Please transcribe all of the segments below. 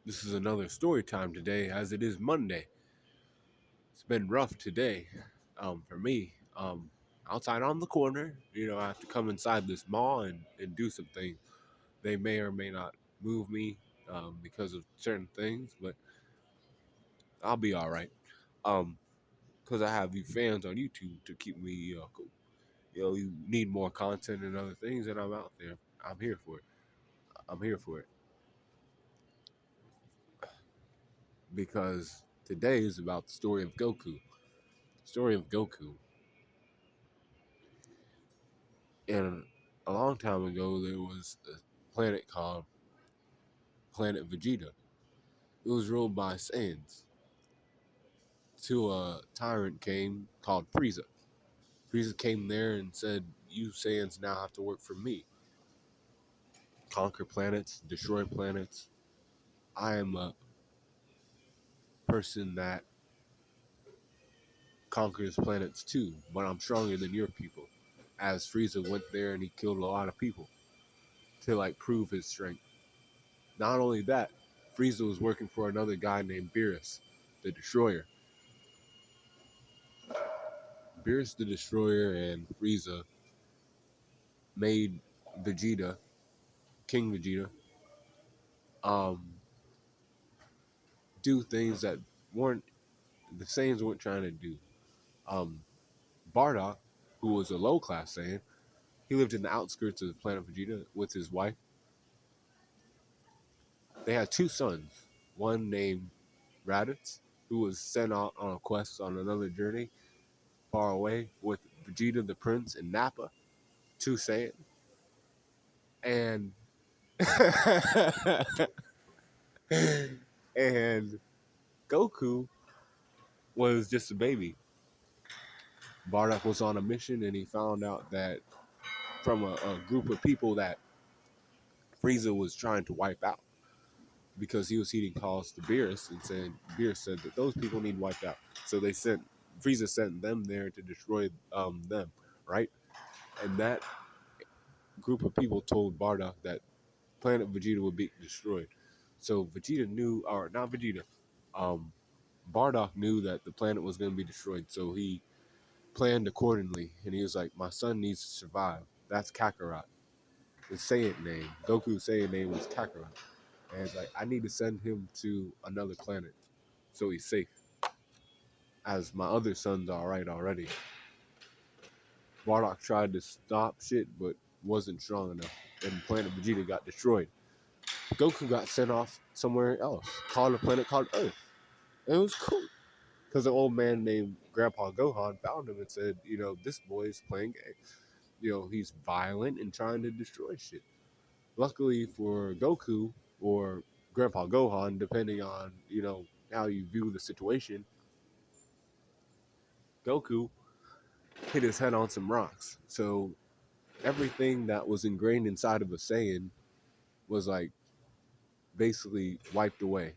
This is another story time today, as it is Monday. It's been rough today, for me. Outside on the corner, I have to come inside this mall and do some things. They may or may not move me because of certain things, but I'll be all right. Um, because I have you fans on YouTube to keep me cool. You need more content and other things, and I'm out there. I'm here for it. I'm here for it because today is about the story of Goku. Story of Goku. And a long time ago, there was a planet called Planet Vegeta. It was ruled by Saiyans. Till a tyrant came called Frieza. Frieza came there and said, "You Saiyans now have to work for me. Conquer planets, destroy planets. I am a person that conquers planets too, but I'm stronger than your people." As Frieza went there and he killed a lot of people to prove his strength. Not only that, Frieza was working for another guy named Beerus, the Destroyer. Beerus the Destroyer and Frieza made Vegeta, King Vegeta, um, do things that weren't the Saiyans weren't trying to do. Um, Bardock, who was a low class Saiyan, he lived in the outskirts of the planet Vegeta with his wife. They had two sons, one named Raditz, who was sent out on a quest on another journey far away with Vegeta the Prince and Nappa, two Saiyans, and and Goku was just a baby. Bardock was on a mission and he found out that from a group of people that Frieza was trying to wipe out because he was heeding calls to Beerus and saying Beerus said that those people need wiped out. So they sent Frieza sent them there to destroy them, right? And that group of people told Bardock that planet Vegeta would be destroyed. So Vegeta knew, or not Vegeta, um, Bardock knew that the planet was going to be destroyed. So he planned accordingly, and he was like, "My son needs to survive." That's Kakarot. His Saiyan name, Goku's Saiyan name was Kakarot, and it's like, I need to send him to another planet so he's safe. As my other sons are right already. Bardock tried to stop shit, but wasn't strong enough, and Planet Vegeta got destroyed. Goku got sent off somewhere else, called a planet called Earth. And it was cool because an old man named Grandpa Gohan found him and said, this boy's playing games. He's violent and trying to destroy shit. Luckily for Goku or Grandpa Gohan, depending on, how you view the situation, Goku hit his head on some rocks. So everything that was ingrained inside of a Saiyan was basically wiped away.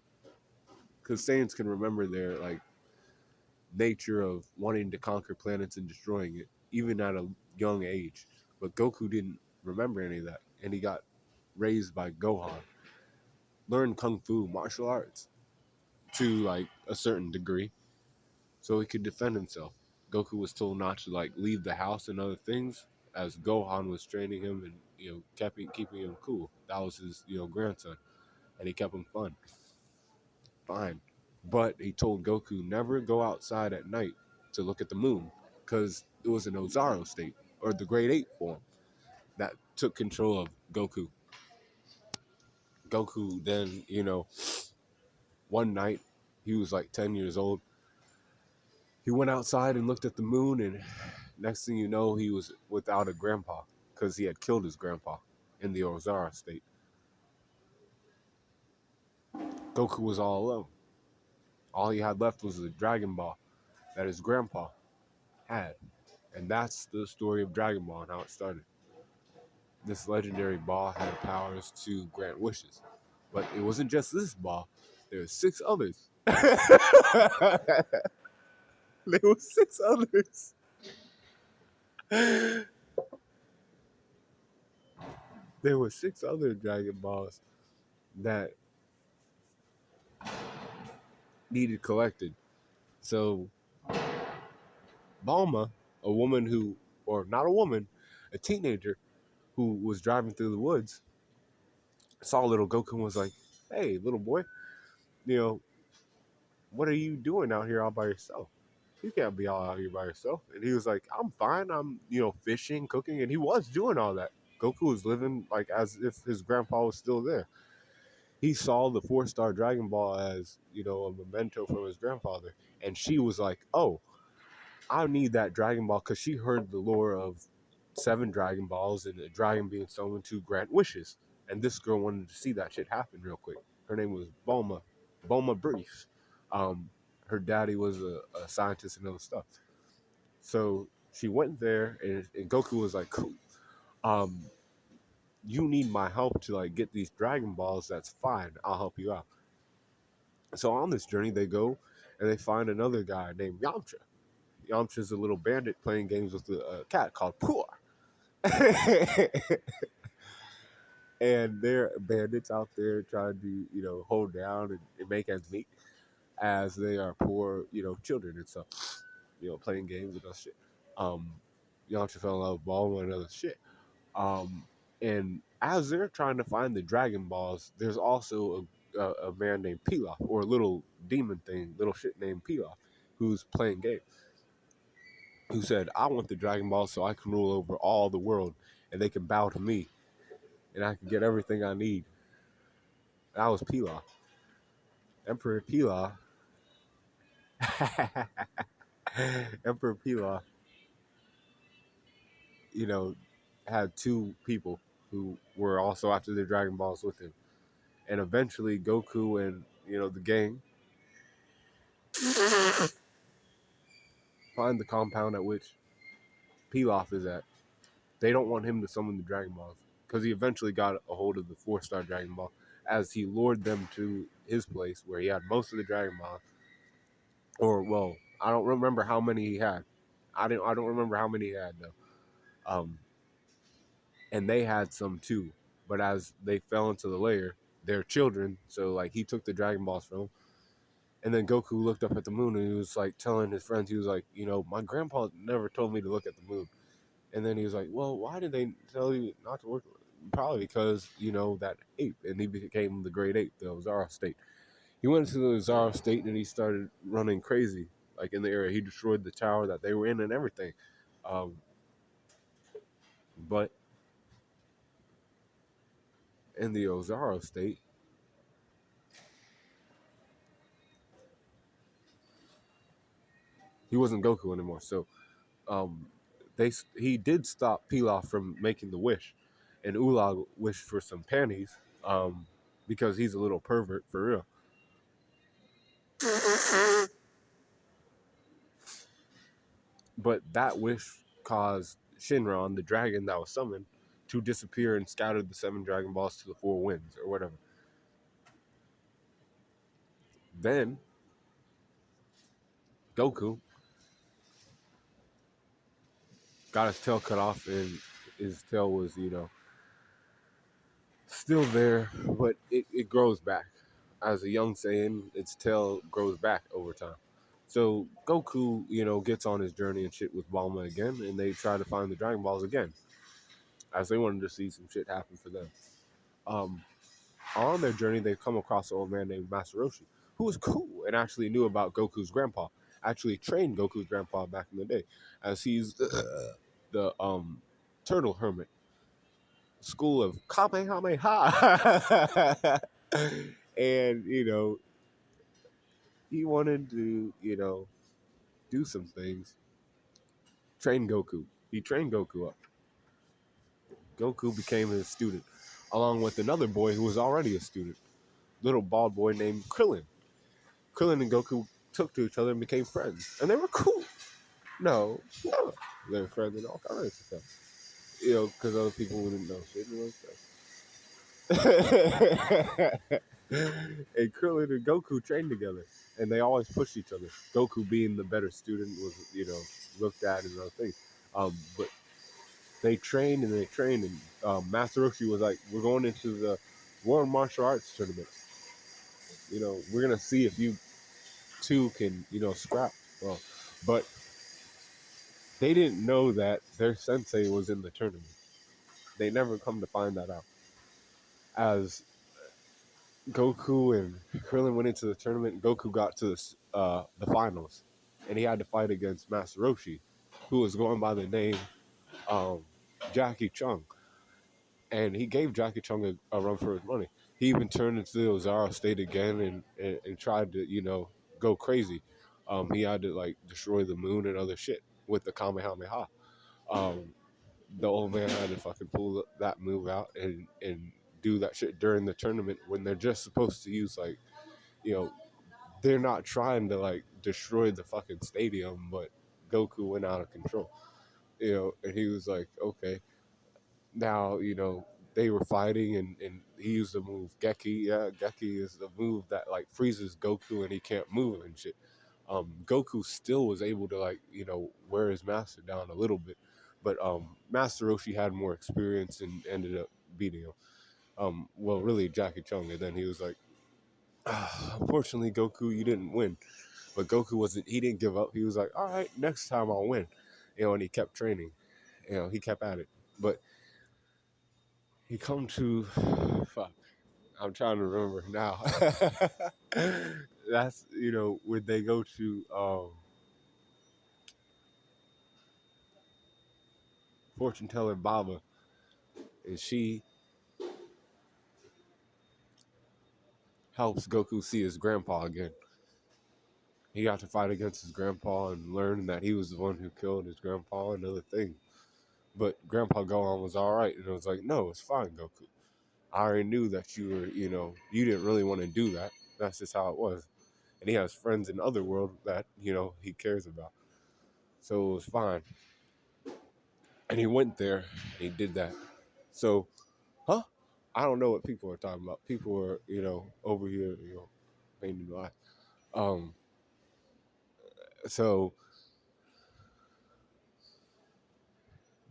Because Saiyans can remember their nature of wanting to conquer planets and destroying it, even at a young age. But Goku didn't remember any of that, and he got raised by Gohan, learned kung fu, martial arts, to a certain degree, so he could defend himself. Goku was told not to leave the house and other things, as Gohan was training him and keeping him cool. That was his grandson, and he kept him fine. But he told Goku never go outside at night to look at the moon because it was an Ozaru state, or the Grade 8 form, that took control of Goku. Goku then, one night, he was 10 years old. He went outside and looked at the moon, and next thing you know, he was without a grandpa because he had killed his grandpa in the Ozaru state. Goku was all alone. All he had left was the Dragon Ball that his grandpa had. And that's the story of Dragon Ball and how it started. This legendary ball had powers to grant wishes. But it wasn't just this ball. There were six others. There were six others. There were six other Dragon Balls that needed collected. So Balma, a woman who, or not a woman, a teenager who was driving through the woods, saw little Goku and was like, "Hey, little boy, you know, what are you doing out here all by yourself? You can't be all out here by yourself." And he was like, "I'm fine. I'm, fishing, cooking," and he was doing all that. Goku was living like as if his grandpa was still there. He saw the four-star Dragon Ball as, a memento from his grandfather, and she was like, "Oh, I need that Dragon Ball," because she heard the lore of seven Dragon Balls and a dragon being summoned to grant wishes. And this girl wanted to see that shit happen real quick. Her name was Bulma Briefs. Um, her daddy was a scientist and other stuff. So she went there, and Goku was like, "Cool. Um, you need my help to like get these Dragon Balls. That's fine. I'll help you out." So on this journey, they go and they find another guy named Yamcha. Yamcha's a little bandit playing games with a cat called Puar. And they're bandits out there trying to, hold down and make ends meet as they are poor, children and stuff, playing games and other shit. Um, Yamcha fell in love with Bulma and other shit. Um, and as they're trying to find the Dragon Balls, there's also a man named Pilaf, or a little demon thing, little shit named Pilaf, who's playing games, who said, "I want the Dragon Ball so I can rule over all the world and they can bow to me and I can get everything I need." That was Pilaf. Emperor Pilaf. Emperor Pilaf, you know, had two people who were also after the Dragon Balls with him. And eventually Goku and, the gang find the compound at which Pilaf is at. They don't want him to summon the Dragon Balls because he eventually got a hold of the four-star Dragon Ball as he lured them to his place where he had most of the Dragon Balls. Or, well, I don't remember how many he had. I don't remember how many he had though. And they had some too. But as they fell into the layer, they're children, so like he took the Dragon Balls from them. And then Goku looked up at the moon and he was like telling his friends, he was like, "My grandpa never told me to look at the moon." And then he was like, "Well, why did they tell you not to work?" Probably because, that ape. And he became the great ape, the Zara state. He went to the Zara state and he started running crazy, like in the area. He destroyed the tower that they were in and everything. Um, but in the Ozaro state, he wasn't Goku anymore. So um, he did stop Pilaf from making the wish, and Ulag wished for some panties, because he's a little pervert for real. But that wish caused Shinron, the dragon that was summoned, to disappear and scattered the seven Dragon Balls to the four winds or whatever. Then Goku got his tail cut off, and his tail was, still there, but it grows back. As a young Saiyan, its tail grows back over time. So Goku, gets on his journey and shit with Bulma again, and they try to find the Dragon Balls again, as they wanted to see some shit happen for them. Um, on their journey, they come across an old man named Masaroshi, who was cool and actually knew about Goku's grandpa. Actually trained Goku's grandpa back in the day, as he's the turtle hermit, school of Kamehameha. And he wanted to do some things, train Goku. He trained Goku up. Goku became his student, along with another boy who was already a student, little bald boy named Krillin. Krillin and Goku took to each other and became friends, and they were cool. No, no, they were friends and all kinds of stuff. Because other people wouldn't know shit and stuff. And Krillin and Goku trained together, and they always pushed each other. Goku, being the better student, was looked at and other things. But they trained and they trained, and Master Roshi was like, "We're going into the World Martial Arts Tournament. We're gonna see if you two can, scrap. Well, but they didn't know that their sensei was in the tournament. They never come to find that out. As Goku and Krillin went into the tournament, Goku got to the finals, and he had to fight against Master Roshi, who was going by the name um, Jackie Chung, and he gave Jackie Chung a run for his money. He even turned into the Ozaro state again and tried to, go crazy. He had to like destroy the moon and other shit with the Kamehameha. Um, the old man had to fucking pull that move out and do that shit during the tournament when they're just supposed to use like, you know, they're not trying to like destroy the fucking stadium, but Goku went out of control. And he was like, okay, now, they were fighting and he used the move Geki. Yeah, Geki is the move that like freezes Goku and he can't move and shit. Goku still was able to like, wear his master down a little bit, but Master Roshi had more experience and ended up beating him. Well, really Jackie Chung, and then he was like, unfortunately, Goku, you didn't win. But Goku wasn't. He didn't give up. He was like, all right, next time I'll win. And he kept training. He kept at it. But he come to, fuck, I'm trying to remember now. That's when they go to fortune teller Baba, and she helps Goku see his grandpa again. He got to fight against his grandpa and learn that he was the one who killed his grandpa and other things. But Grandpa Gohan was all right, and it was like, no, it's fine, Goku. I already knew that you were, you didn't really want to do that. That's just how it was. And he has friends in other world that, he cares about. So it was fine. And he went there and he did that. So, huh? I don't know what people are talking about. People are, over here, painting the eye. Um, so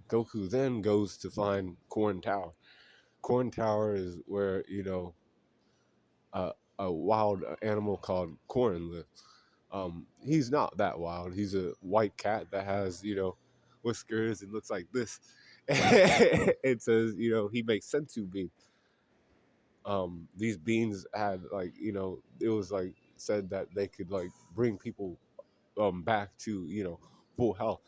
Goku then goes to find Corn Tower. Corn Tower is where, a wild animal called Corn lives. He's not that wild. He's a white cat that has, whiskers and looks like this. It says, he makes sensu beans. These beans had like, it was like said that they could like bring people back to, full health,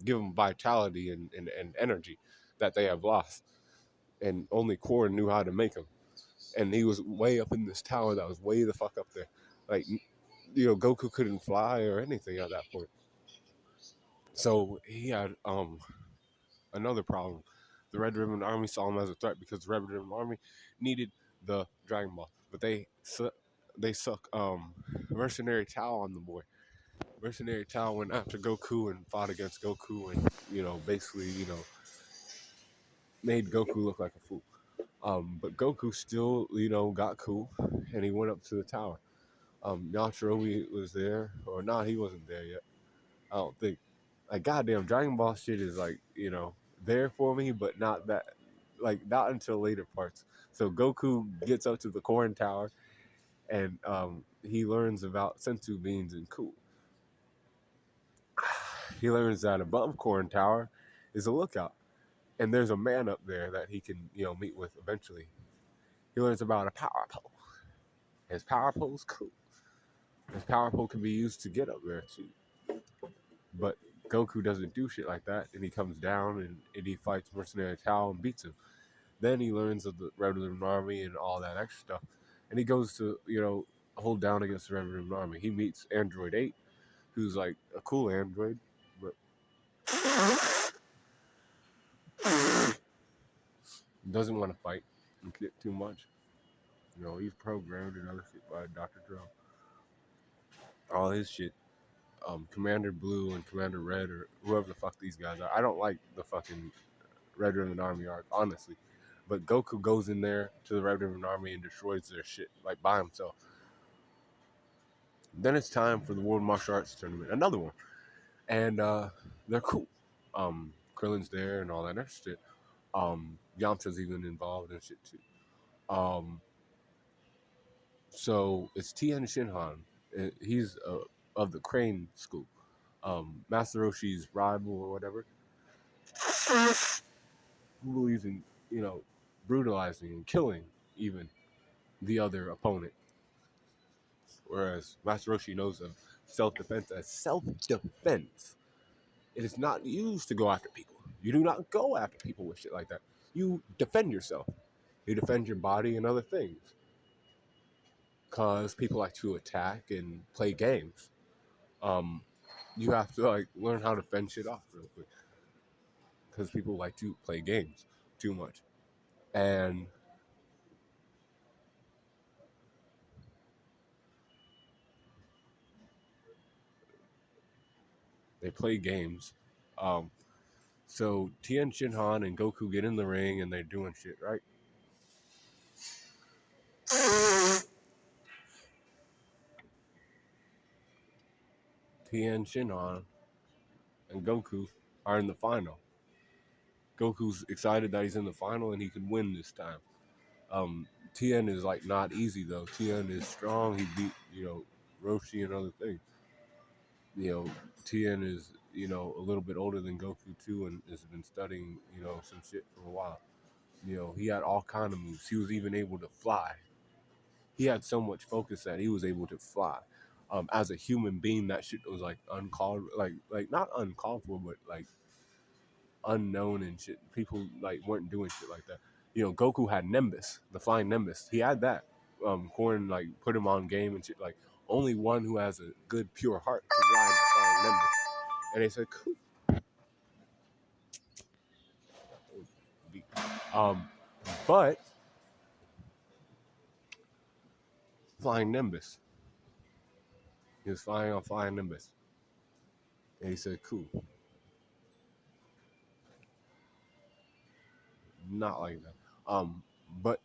give them vitality and energy that they have lost. And only Korn knew how to make them. And he was way up in this tower that was way the fuck up there. Like, Goku couldn't fly or anything at that point. So he had another problem. The Red Ribbon Army saw him as a threat because the Red Ribbon Army needed the Dragon Ball, but they suck Mercenary Tao on the boy. Mercenary Tao went after Goku and fought against Goku and basically made Goku look like a fool. But Goku still got cool and he went up to the tower. Yachirobe was there, or not? He wasn't there yet. I don't think. Like goddamn, Dragon Ball shit is like there for me, but not that like not until later parts. So Goku gets up to the Corn Tower, and he learns about sensu beans and cool. He learns that above Corn Tower is a lookout, and there's a man up there that he can meet with eventually. He learns about a power pole. His power pole is cool. His power pole can be used to get up there too. But Goku doesn't do shit like that, and he comes down and he fights Mercenary Tao and beats him. Then he learns of the Red Ribbon Army and all that extra stuff, and he goes to hold down against the Red Ribbon Army. He meets Android 8, who's like a cool android, but doesn't want to fight and get too much. He's programmed and other shit by Dr. Dro. All his shit. Commander Blue and Commander Red or whoever the fuck these guys are. I don't like the fucking Red Ribbon Army arc, honestly. But Goku goes in there to the Red Ribbon Army and destroys their shit, like by himself. Then it's time for the World Martial Arts Tournament, another one. And they're cool. Krillin's there and all that extra shit. Yamcha's even involved and shit too. So it's Tien Shinhan He's of the Crane school. Master Roshi's rival or whatever, who believes in brutalizing and killing even the other opponent. Whereas Master Roshi knows of self-defense as self-defense. It is not used to go after people. You do not go after people with shit like that. You defend yourself. You defend your body and other things. Because people like to attack and play games. Um, you have to like learn how to fend shit off real quick. Because people like to play games too much. And they play games. Um, so Tien Shinhan and Goku get in the ring and they're doing shit, right? Tien Shinhan and Goku are in the final. Goku's excited that he's in the final and he can win this time. Tien is like not easy though. Tien is strong. He beat Roshi and other things. Tien is a little bit older than Goku too, and has been studying some shit for a while. He had all kind of moves. He was even able to fly. He had so much focus that he was able to fly. As a human being, that shit was like uncalled, like not uncalled for, but like unknown and shit. People like weren't doing shit like that. Goku had Nimbus, the flying Nimbus. He had that. Korn like put him on game and shit. Like only one who has a good pure heart to ride the flying Nimbus. And they said, cool. Um, but flying Nimbus. He was flying on flying Nimbus. And he said, cool. Not like that. But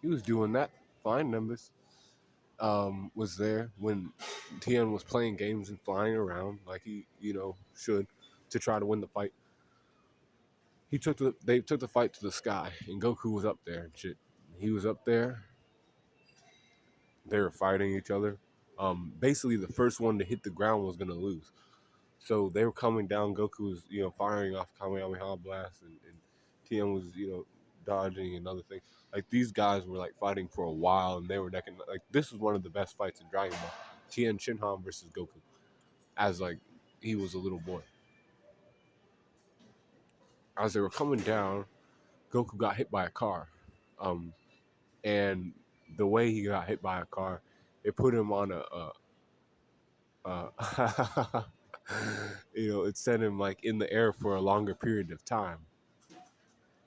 he was doing that. Flying Nimbus. Was there when Tien was playing games and flying around like he, should to try to win the fight. They took the fight to the sky and Goku was up there and shit. He was up there. They were fighting each other. Basically the first one to hit the ground was gonna lose. So they were coming down. Goku was, firing off Kamehameha blast and Tien was, dodging and other things. Like these guys were like fighting for a while and they were necking. Like this was one of the best fights in Dragon Ball. Tien Shinhan versus Goku. As like he was a little boy. As they were coming down, Goku got hit by a car. And the way he got hit by a car, it put him on it sent him like in the air for a longer period of time.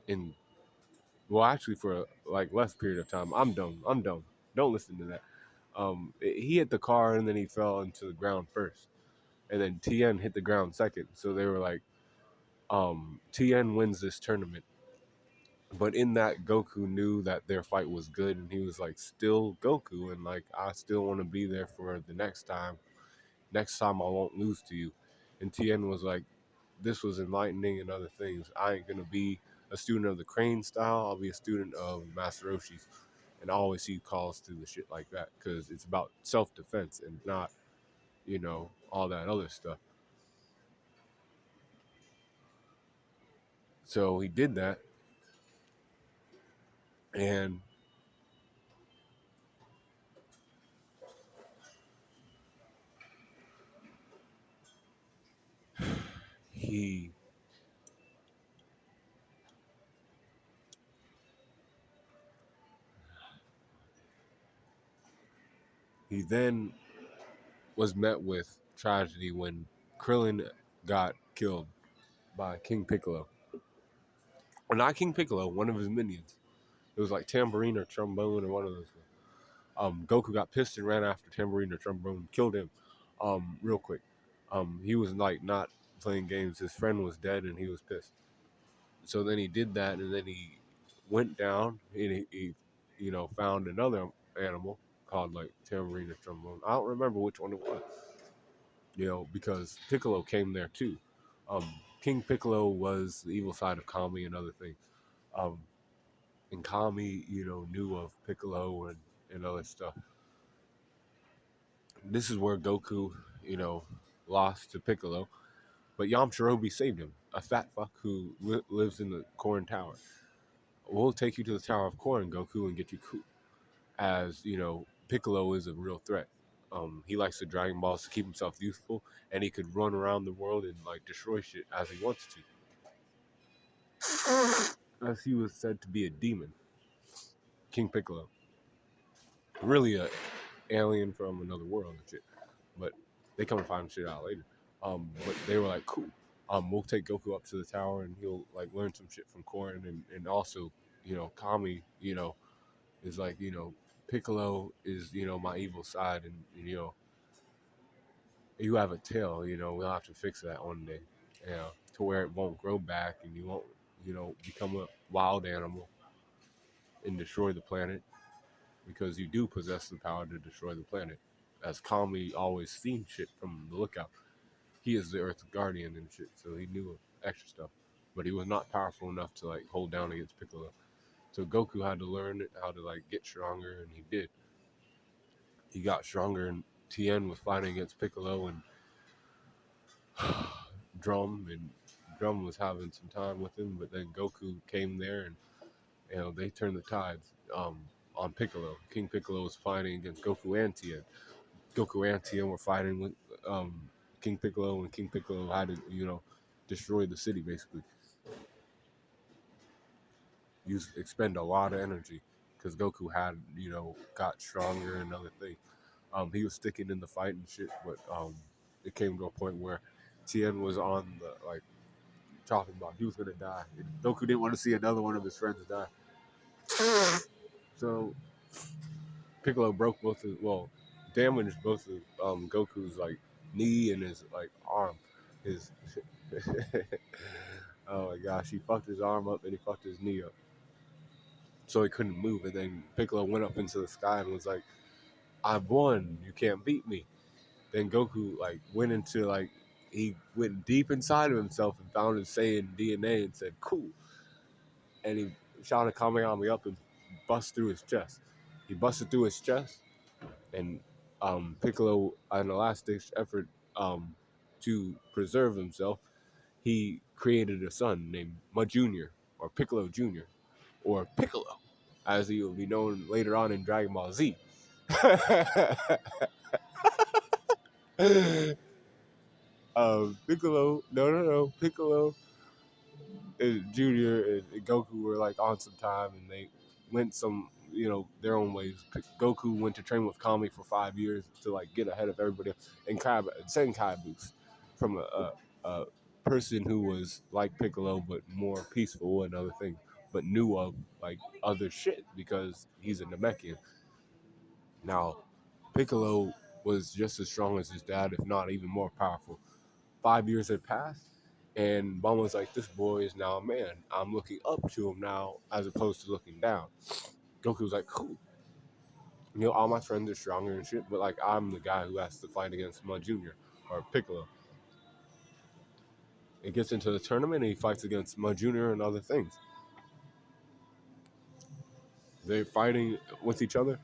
In Well, actually, for like less period of time. I'm dumb. I'm dumb. Don't listen to that. He hit the car and then he fell into the ground first, and then Tien hit the ground second. So they were like, Tien wins this tournament. But in that, Goku knew that their fight was good, and he was like, still Goku, and like I still want to be there for the next time. Next time I won't lose to you. And Tien was like, this was enlightening and other things. I ain't gonna be a student of the Crane style. I'll be a student of Master Roshi's, and I always see calls to the shit like that because it's about self defense and not, all that other stuff. So he did that, and he he then was met with tragedy when Krillin got killed by King Piccolo. Or not King Piccolo, one of his minions. It was like Tambourine or Trombone or one of those. Goku got pissed and ran after Tambourine or Trombone, killed him, real quick. He was like not playing games. His friend was dead and he was pissed. So then he did that, and then he went down and he found another animal called like Tambourine or Trombone. I don't remember which one it was. Because Piccolo came there too. Um, King Piccolo was the evil side of Kami and other things. Um, and Kami, knew of Piccolo and other stuff. This is where Goku, lost to Piccolo, but Yamcharobi saved him. A fat fuck who lives in the Corn Tower. We'll take you to the Tower of Corn, Goku, and get you cool. As Piccolo is a real threat. He likes the Dragon Balls to keep himself youthful, and he could run around the world and like destroy shit as he wants to. As he was said to be a demon, King Piccolo, really a alien from another world and shit. But they come and find shit out later. But they were like, cool. We'll take Goku up to the tower and he'll like learn some shit from Korin, and also, Kami, is like, Piccolo is, my evil side, and you have a tail, we'll have to fix that one day. To where it won't grow back and you won't, become a wild animal and destroy the planet, because you do possess the power to destroy the planet. As Kami always seen shit from the lookout. He is the Earth's guardian and shit, so he knew extra stuff. But he was not powerful enough to like hold down against Piccolo. So Goku had to learn how to like get stronger, and he did. He got stronger, and Tien was fighting against Piccolo and Drum, and Drum was having some time with him. But then Goku came there, and they turned the tides on Piccolo. King Piccolo was fighting against Goku and Tien. Goku and Tien were fighting with King Piccolo, and King Piccolo had to, destroy the city basically. You expend a lot of energy because Goku had, got stronger and other things. He was sticking in the fight and shit, but it came to a point where Tien was on the like talking about he was gonna die. And Goku didn't want to see another one of his friends die, so Piccolo broke both of damaged both of Goku's like knee and his like arm. His oh my gosh, he fucked his arm up and he fucked his knee up, so he couldn't move. And then Piccolo went up into the sky and was like, "I've won. You can't beat me." Then Goku like went into like he went deep inside of himself and found his Saiyan DNA and said, "Cool," and he shot a Kamehameha up and bust through his chest. He busted through his chest, and Piccolo, in a last-ditch effort to preserve himself, he created a son named Ma Junior, or Piccolo Junior, or Piccolo, as he will be known later on in Dragon Ball Z. Piccolo, no, Piccolo Junior and Goku were like on some time, and they went some, their own ways. Goku went to train with Kami for 5 years to like get ahead of everybody else, and Senkai boost from a person who was like Piccolo but more peaceful and other things, but knew of like other shit because he's a Namekian. Now, Piccolo was just as strong as his dad, if not even more powerful. 5 years had passed, and Mom was like, "This boy is now a man. I'm looking up to him now, as opposed to looking down." Goku was like, "Cool. All my friends are stronger and shit, but like I'm the guy who has to fight against Mud Junior or Piccolo." It gets into the tournament, and he fights against Mud Junior and other things. They're fighting with each other.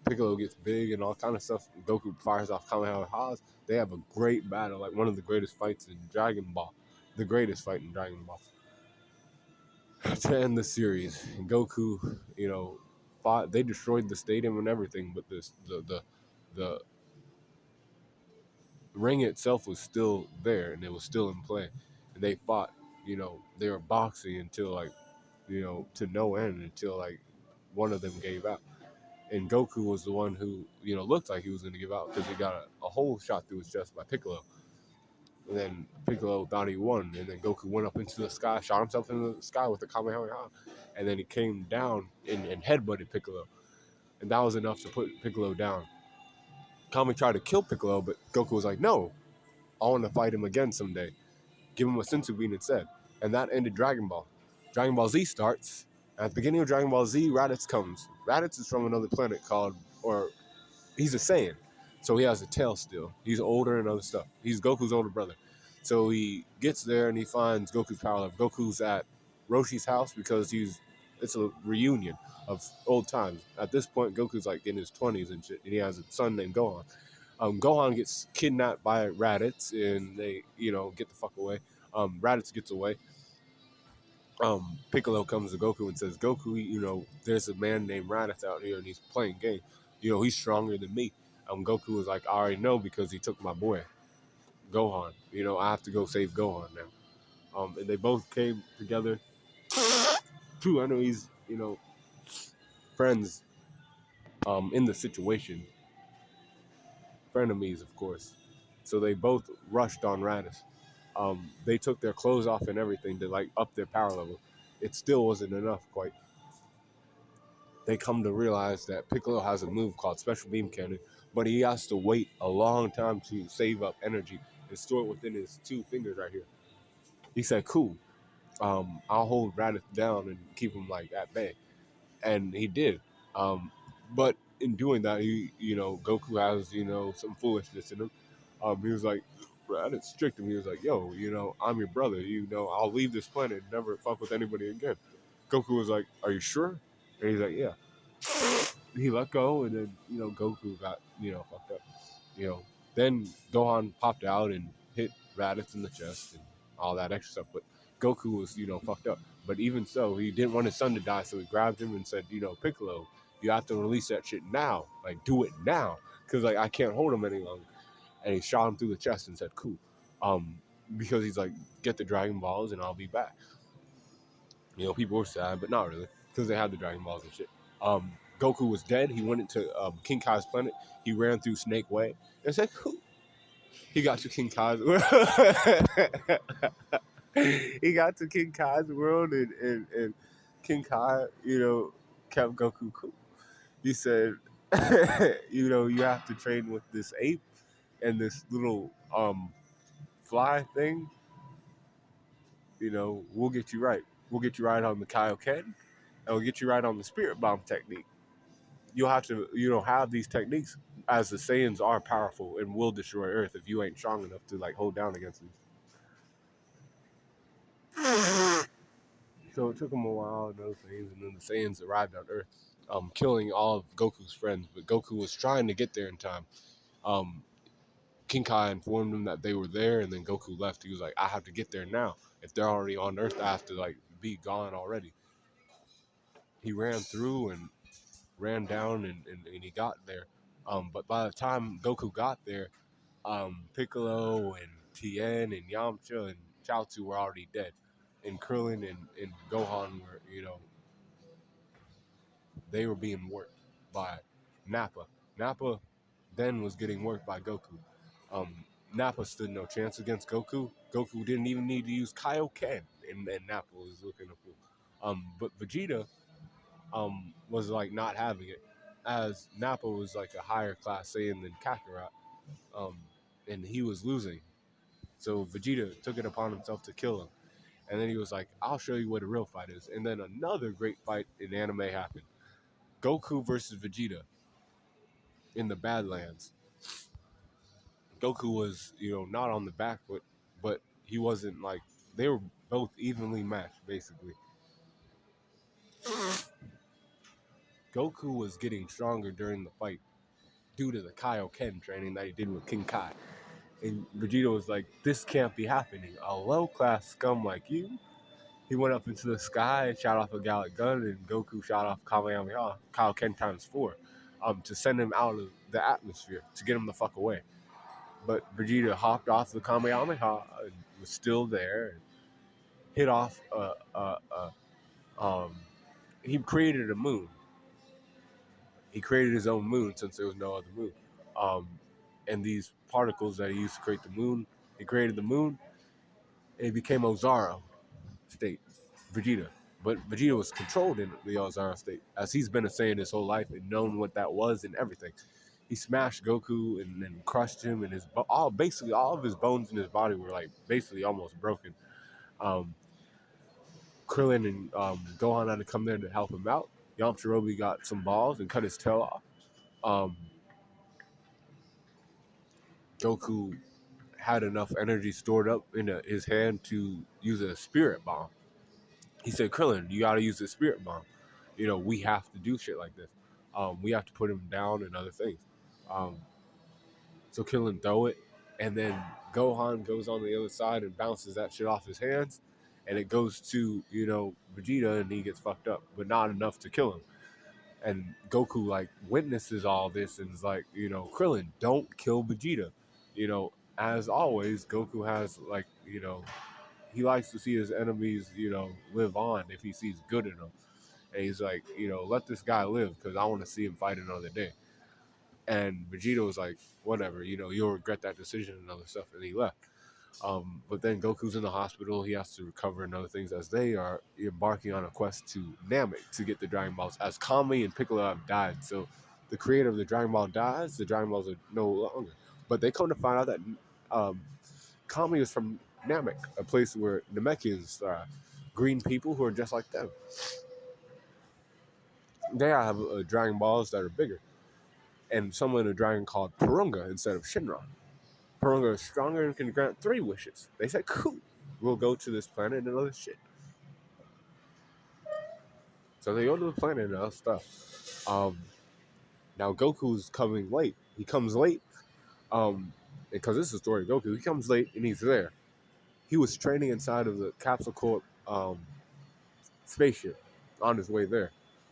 Piccolo gets big and all kind of stuff. Goku fires off Kamehamehas. They have a great battle, like one of the greatest fights in Dragon Ball, the greatest fight in Dragon Ball to end the series. And Goku, fought. They destroyed the stadium and everything, but the ring itself was still there and it was still in play. And they fought. They were boxing until like, to no end, until like one of them gave out. And Goku was the one who, looked like he was going to give out because he got a hole shot through his chest by Piccolo. And then Piccolo thought he won, and then Goku went up into the sky, shot himself into the sky with the Kamehameha, and then he came down and headbutted Piccolo, and that was enough to put Piccolo down. Kami tried to kill Piccolo, but Goku was like, "No, I want to fight him again someday. Give him a senzu bean instead," and that ended Dragon Ball. Dragon Ball Z starts. At the beginning of Dragon Ball Z, Raditz comes. Raditz is from another planet called, or he's a Saiyan, so he has a tail still. He's older and other stuff. He's Goku's older brother. So he gets there and he finds Goku's power level. Goku's at Roshi's house because he's It's a reunion of old times. At this point, Goku's like in his 20s and shit, and he has a son named Gohan. Gohan gets kidnapped by Raditz, and they, get the fuck away. Raditz gets away. Piccolo comes to Goku and says, Goku, there's a man named Raditz out here, and he's playing game. He's stronger than me. Goku was like, I already know because he took my boy, Gohan. I have to go save Gohan now. And they both came together. Two enemies, friends, in the situation, frenemies, of course. So they both rushed on Raditz. They took their clothes off and everything to like up their power level. It still wasn't enough, quite. They come to realize that Piccolo has a move called Special Beam Cannon, but he has to wait a long time to save up energy and store it within his two fingers right here. He said, "Cool, I'll hold Raditz down and keep him like at bay," and he did. But in doing that, Goku has some foolishness in him. He was like, Raditz strict him. He was like, "Yo, I'm your brother. I'll leave this planet and never fuck with anybody again." Goku was like, "Are you sure?" And he's like, "Yeah." He let go, and then Goku got fucked up. You know, then Gohan popped out and hit Raditz in the chest and all that extra stuff. But Goku was fucked up. But even so, he didn't want his son to die, so he grabbed him and said, Piccolo, you have to release that shit now. Like, do it now, because like I can't hold him any longer. And he shot him through the chest and said, "Cool," um, because he's like, "Get the Dragon Balls and I'll be back." People were sad, but not really, because they had the Dragon Balls and shit. Goku was dead. He went into King Kai's planet. He ran through Snake Way. And said, "Cool." He got to King Kai's world. He got to King Kai's world, and King Kai, kept Goku cool. He said, you have to train with this ape and this little fly thing. We'll get you right. We'll get you right on the Kaioken, and we'll get you right on the Spirit Bomb technique. You'll have to, have these techniques, as the Saiyans are powerful and will destroy Earth if you ain't strong enough to like hold down against them. So it took them a while and those things, and then the Saiyans arrived on Earth, killing all of Goku's friends. But Goku was trying to get there in time. Um, King Kai informed him that they were there, and then Goku left. He was like, "I have to get there now. If they're already on Earth, I have to like be gone already." He ran through and ran down, and he got there. But by the time Goku got there, Piccolo and Tien and Yamcha and Chaozu were already dead, and Krillin and Gohan were, they were being worked by Nappa. Nappa then was getting worked by Goku. Nappa stood no chance against Goku. Goku didn't even need to use Kaioken, and Nappa was looking a fool. But Vegeta was like not having it, as Nappa was like a higher class Saiyan than Kakarot, um, and he was losing. So Vegeta took it upon himself to kill him. And then he was like, "I'll show you what a real fight is." And then another great fight in anime happened. Goku versus Vegeta in the Badlands. Goku was, not on the back foot, but he wasn't like, they were both evenly matched, basically. Goku was getting stronger during the fight due to the Kaioken training that he did with King Kai. And Vegeta was like, "This can't be happening. A low-class scum like you." He went up into the sky and shot off a Gallic gun, and Goku shot off Kamehameha, Kaioken times 4, to send him out of the atmosphere, to get him the fuck away. But Vegeta hopped off the Kamehameha and was still there, and hit off um, he created a moon. He created his own moon since there was no other moon. Um, and these particles that he used to create the moon, he created the moon, and it became Ozara state, Vegeta. But Vegeta was controlled in the Ozara state, as he's been a Saiyan his whole life and known what that was and everything. He smashed Goku and then crushed him, and basically all of his bones in his body were like basically almost broken. Um, Krillin and Gohan had to come there to help him out. Yamcha got some balls and cut his tail off. Um, Goku had enough energy stored up in his hand to use a spirit bomb. He said, Krillin, you got to use the spirit bomb. We have to do shit like this. We have to put him down and other things. Um, so Krillin throw it, and then Gohan goes on the other side and bounces that shit off his hands, and it goes to Vegeta, and he gets fucked up, but not enough to kill him. And Goku like witnesses all this and is like, Krillin, don't kill Vegeta. As always, Goku has like, he likes to see his enemies, live on if he sees good in them. And he's like, let this guy live because I want to see him fight another day. And Vegeta was like, whatever, you'll regret that decision and other stuff. And he left. But then Goku's in the hospital. He has to recover and other things as they are embarking on a quest to Namek to get the Dragon Balls. As Kami and Piccolo have died, so the creator of the Dragon Ball dies. The Dragon Balls are no longer. But they come to find out that um, Kami is from Namek, a place where Namekians are green people who are just like them. They have Dragon Balls that are bigger, and summon a dragon called Purunga instead of Shinra. Purunga is stronger and can grant 3 wishes. They said, cool, we'll go to this planet and other shit. So they go to the planet and other stuff. Now Goku's coming late. He comes late because this is the story of Goku. He comes late and he's there. He was training inside of the Capsule Corp spaceship on his way there.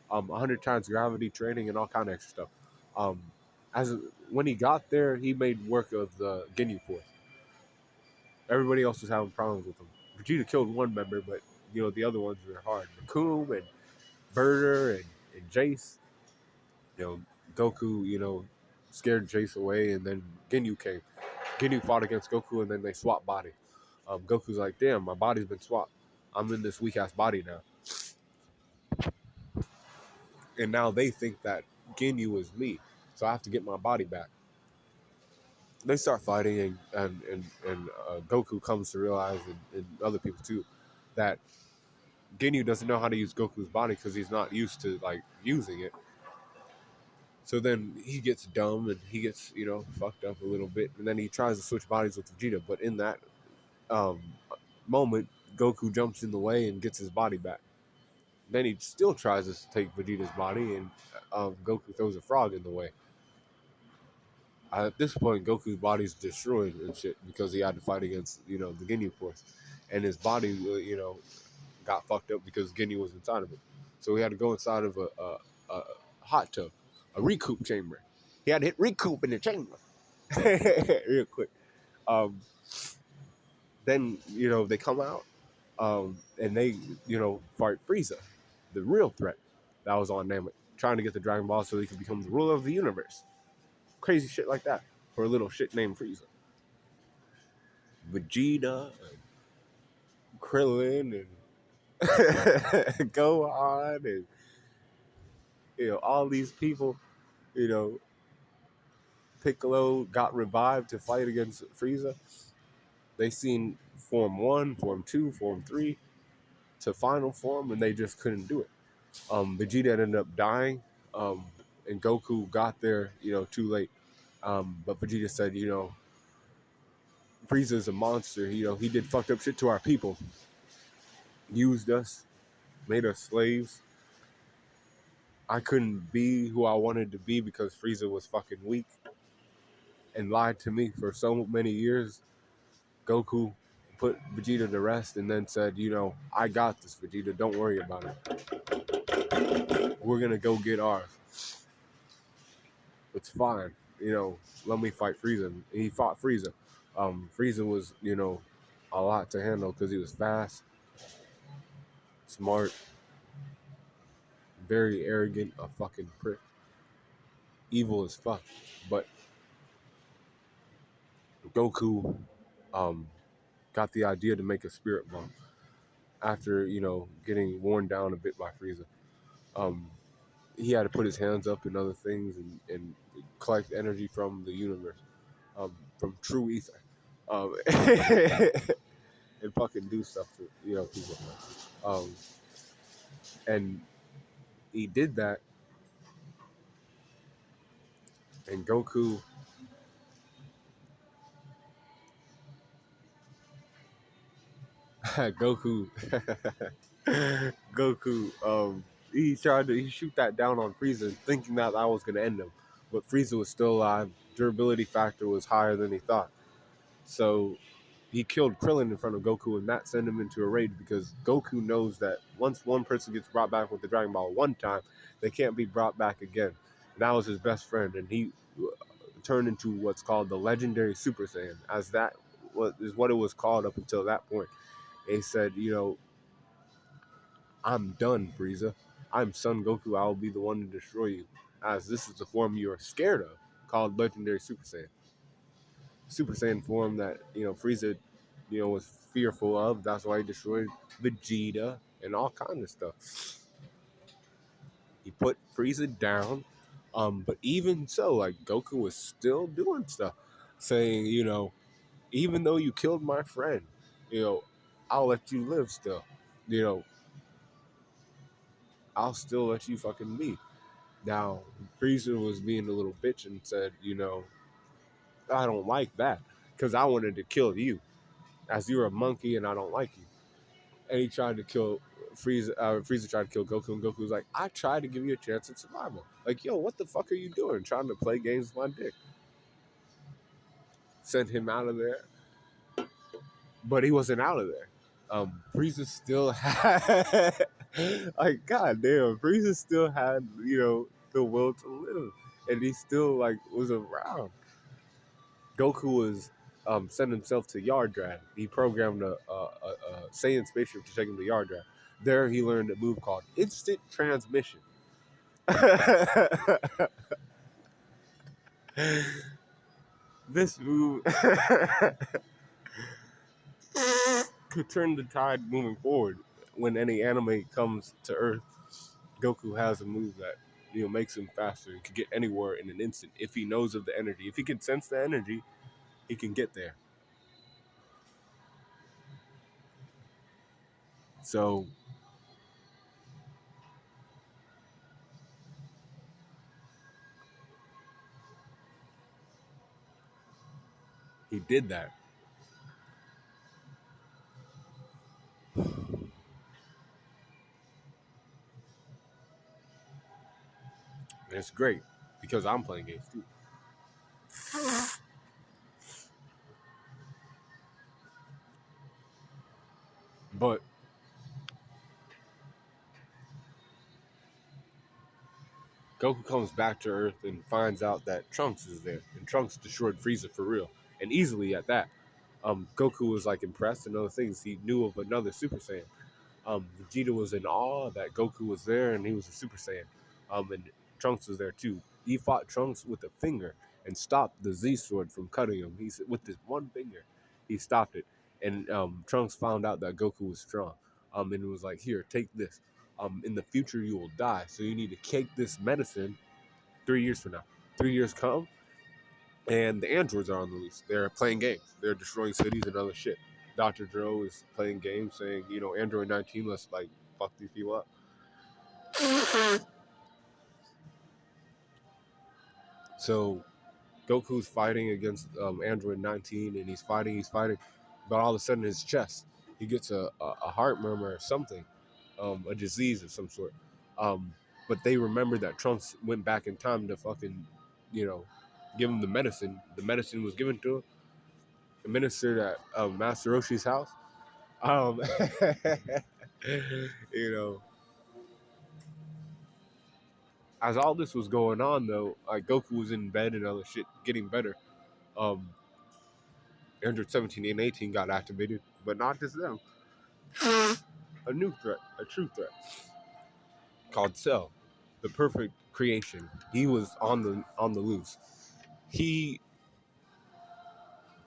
100 times gravity training and all kind of extra stuff. Um, when he got there, he made work of the Ginyu Force. Everybody else was having problems with him. Vegeta killed one member, but the other ones were hard. Coom and Burter and Jace. You know, Goku, scared Jace away, and then Ginyu came. Ginyu fought against Goku, and then they swapped body. Goku's like, damn, my body's been swapped. I'm in this weak ass body now, and now they think that Ginyu is me, so I have to get my body back. They start fighting, and Goku comes to realize, and other people too, that Ginyu doesn't know how to use Goku's body because he's not used to like using it. So then he gets dumb and he gets fucked up a little bit, and then he tries to switch bodies with Vegeta. But in that um, moment, Goku jumps in the way and gets his body back. Then he still tries to take Vegeta's body, and Goku throws a frog in the way. At this point, Goku's body's destroyed and shit because he had to fight against the Ginyu Force, and his body got fucked up because Ginyu was inside of it. So he had to go inside of a hot tub, a recoup chamber. He had to hit recoup in the chamber real quick. Um, then they come out and they fight Frieza, the real threat that was on Namek, trying to get the Dragon Ball so he could become the ruler of the universe. Crazy shit like that for a little shit named Frieza. Vegeta, and Krillin, and Gohan, and all these people. You know, Piccolo got revived to fight against Frieza. They seen Form 1, Form 2, Form 3 to final form, and they just couldn't do it. Vegeta ended up dying, and Goku got there, too late. But Vegeta said, Frieza's a monster. He did fucked up shit to our people, used us, made us slaves. I couldn't be who I wanted to be because Frieza was fucking weak and lied to me for so many years. Goku put Vegeta to rest and then said, I got this, Vegeta. Don't worry about it. We're going to go get ours. It's fine. Let me fight Frieza. And he fought Frieza. Frieza was, a lot to handle because he was fast, smart, very arrogant, a fucking prick. Evil as fuck. But Goku got the idea to make a spirit bomb after, getting worn down a bit by Frieza. He had to put his hands up and other things and collect energy from the universe, from true ether, and fucking do stuff to people. Um, and he did that, and Goku Goku, Goku, he shoot that down on Frieza, thinking that was gonna end him, but Frieza was still alive. Durability factor was higher than he thought, so he killed Krillin in front of Goku, and that sent him into a rage because Goku knows that once one person gets brought back with the Dragon Ball one time, they can't be brought back again. And that was his best friend, and he turned into what's called the legendary Super Saiyan, as that is what it was called up until that point. They said, I'm done, Frieza. I'm Son Goku. I will be the one to destroy you, as this is the form you are scared of, called legendary Super Saiyan. Super Saiyan form that Frieza, was fearful of. That's why he destroyed Vegeta and all kinds of stuff. He put Frieza down, but even so, like Goku was still doing stuff, saying, even though you killed my friend, you know, I'll let you live still. You know, I'll still let you fucking be. Now, Frieza was being a little bitch and said, I don't like that because I wanted to kill you as you're a monkey and I don't like you. And he tried to kill Frieza. Frieza tried to kill Goku, and Goku was like, I tried to give you a chance at survival. Like, yo, what the fuck are you doing? Trying to play games with my dick. Sent him out of there, but he wasn't out of there. Frieza still had, like, goddamn, Frieza still had, the will to live, and he still like was around. Goku was sent himself to Yardrat. He programmed a Saiyan spaceship to take him to Yardrat. There, he learned a move called instant transmission. This move could turn the tide moving forward. When any anime comes to Earth, Goku has a move that makes him faster and can get anywhere in an instant if he knows of the energy. If he can sense the energy, he can get there. So he did that. And it's great because I'm playing games too. But Goku comes back to Earth and finds out that Trunks is there, and Trunks destroyed Frieza for real, and easily at that. Goku was like impressed and other things. He knew of another Super Saiyan. Vegeta was in awe that Goku was there and he was a Super Saiyan. And Trunks was there too. He fought Trunks with a finger and stopped the Z sword from cutting him. He said with this one finger, he stopped it. And Trunks found out that Goku was strong. And it was like, here, take this. In the future you will die, so you need to take this medicine 3 years from now. 3 years come, and the androids are on the loose. They're playing games. They're destroying cities and other shit. Dr. Dro is playing games, saying, Android 19, let's like fuck these people up. So Goku's fighting against Android 19, and he's fighting, but all of a sudden his chest, he gets a heart murmur or something, a disease of some sort. Um, but they remember that Trunks went back in time to fucking, you know, give him the medicine. The medicine was given to him, administered at Master Roshi's house. Um, you know, as all this was going on, though, like Goku was in bed and other shit, getting better. Um, Android 17 and 18 got activated, but not just them. A new threat, a true threat, called Cell, the perfect creation. He was on the loose. He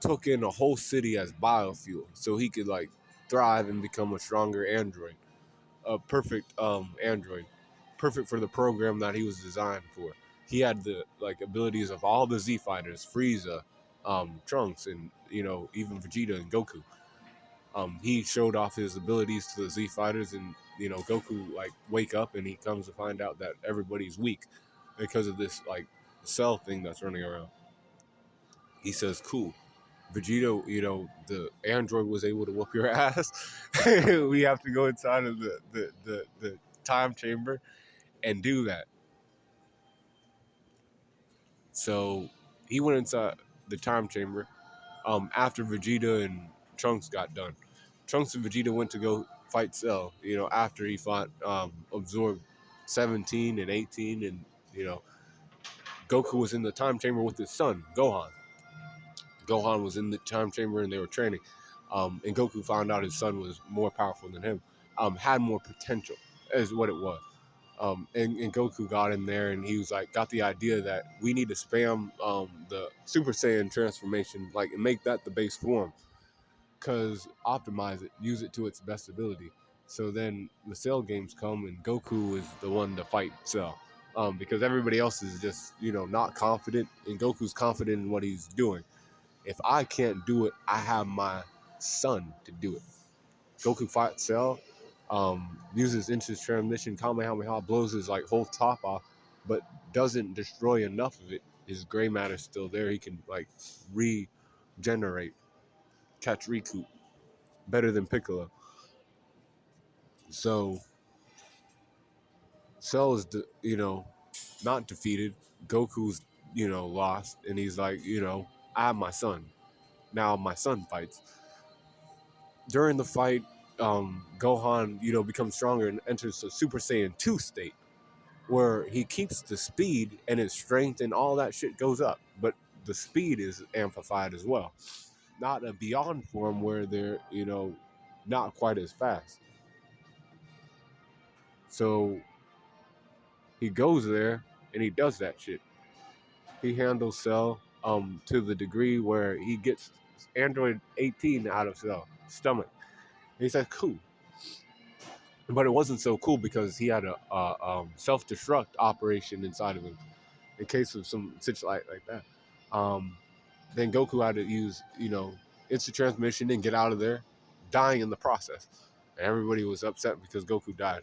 took in a whole city as biofuel, so he could like thrive and become a stronger android, a perfect android, perfect for the program that he was designed for. He had the like abilities of all the Z fighters, Frieza, Trunks, and even Vegeta and Goku. He showed off his abilities to the Z fighters, and Goku like wake up and he comes to find out that everybody's weak because of this like cell thing that's running around. He says, "Cool. Vegeta, the android was able to whoop your ass. We have to go inside of the time chamber and do that. So he went inside the time chamber after Vegeta and Trunks got done. Trunks and Vegeta went to go fight Cell, after he fought Absorb 17 and 18, and you know, Goku was in the time chamber with his son, Gohan. Gohan was in the time chamber and they were training. And Goku found out his son was more powerful than him, had more potential, is what it was. And Goku got in there and he was like, got the idea that we need to spam the Super Saiyan transformation, like, and make that the base form, because optimize it, use it to its best ability. So then the Cell games come and Goku is the one to fight Cell. Because everybody else is just, not confident, and Goku's confident in what he's doing. If I can't do it, I have my son to do it. Goku fights Cell, uses instant transmission, Kamehameha, blows his like whole top off, but doesn't destroy enough of it. His gray matter's still there. He can like regenerate, catch Riku better than Piccolo. So Cell is, not defeated. Goku's, lost, and he's like, I have my son. Now my son fights. During the fight, Gohan, becomes stronger and enters the Super Saiyan 2 state, where he keeps the speed and his strength and all that shit goes up, but the speed is amplified as well. Not a beyond form where they're, not quite as fast. So he goes there and he does that shit. He handles Cell to the degree where he gets Android 18 out of Cell stomach. And he's like, cool. But it wasn't so cool because he had a self-destruct operation inside of him in case of some situation like that. Then Goku had to use, instant transmission and get out of there, dying in the process. And everybody was upset because Goku died.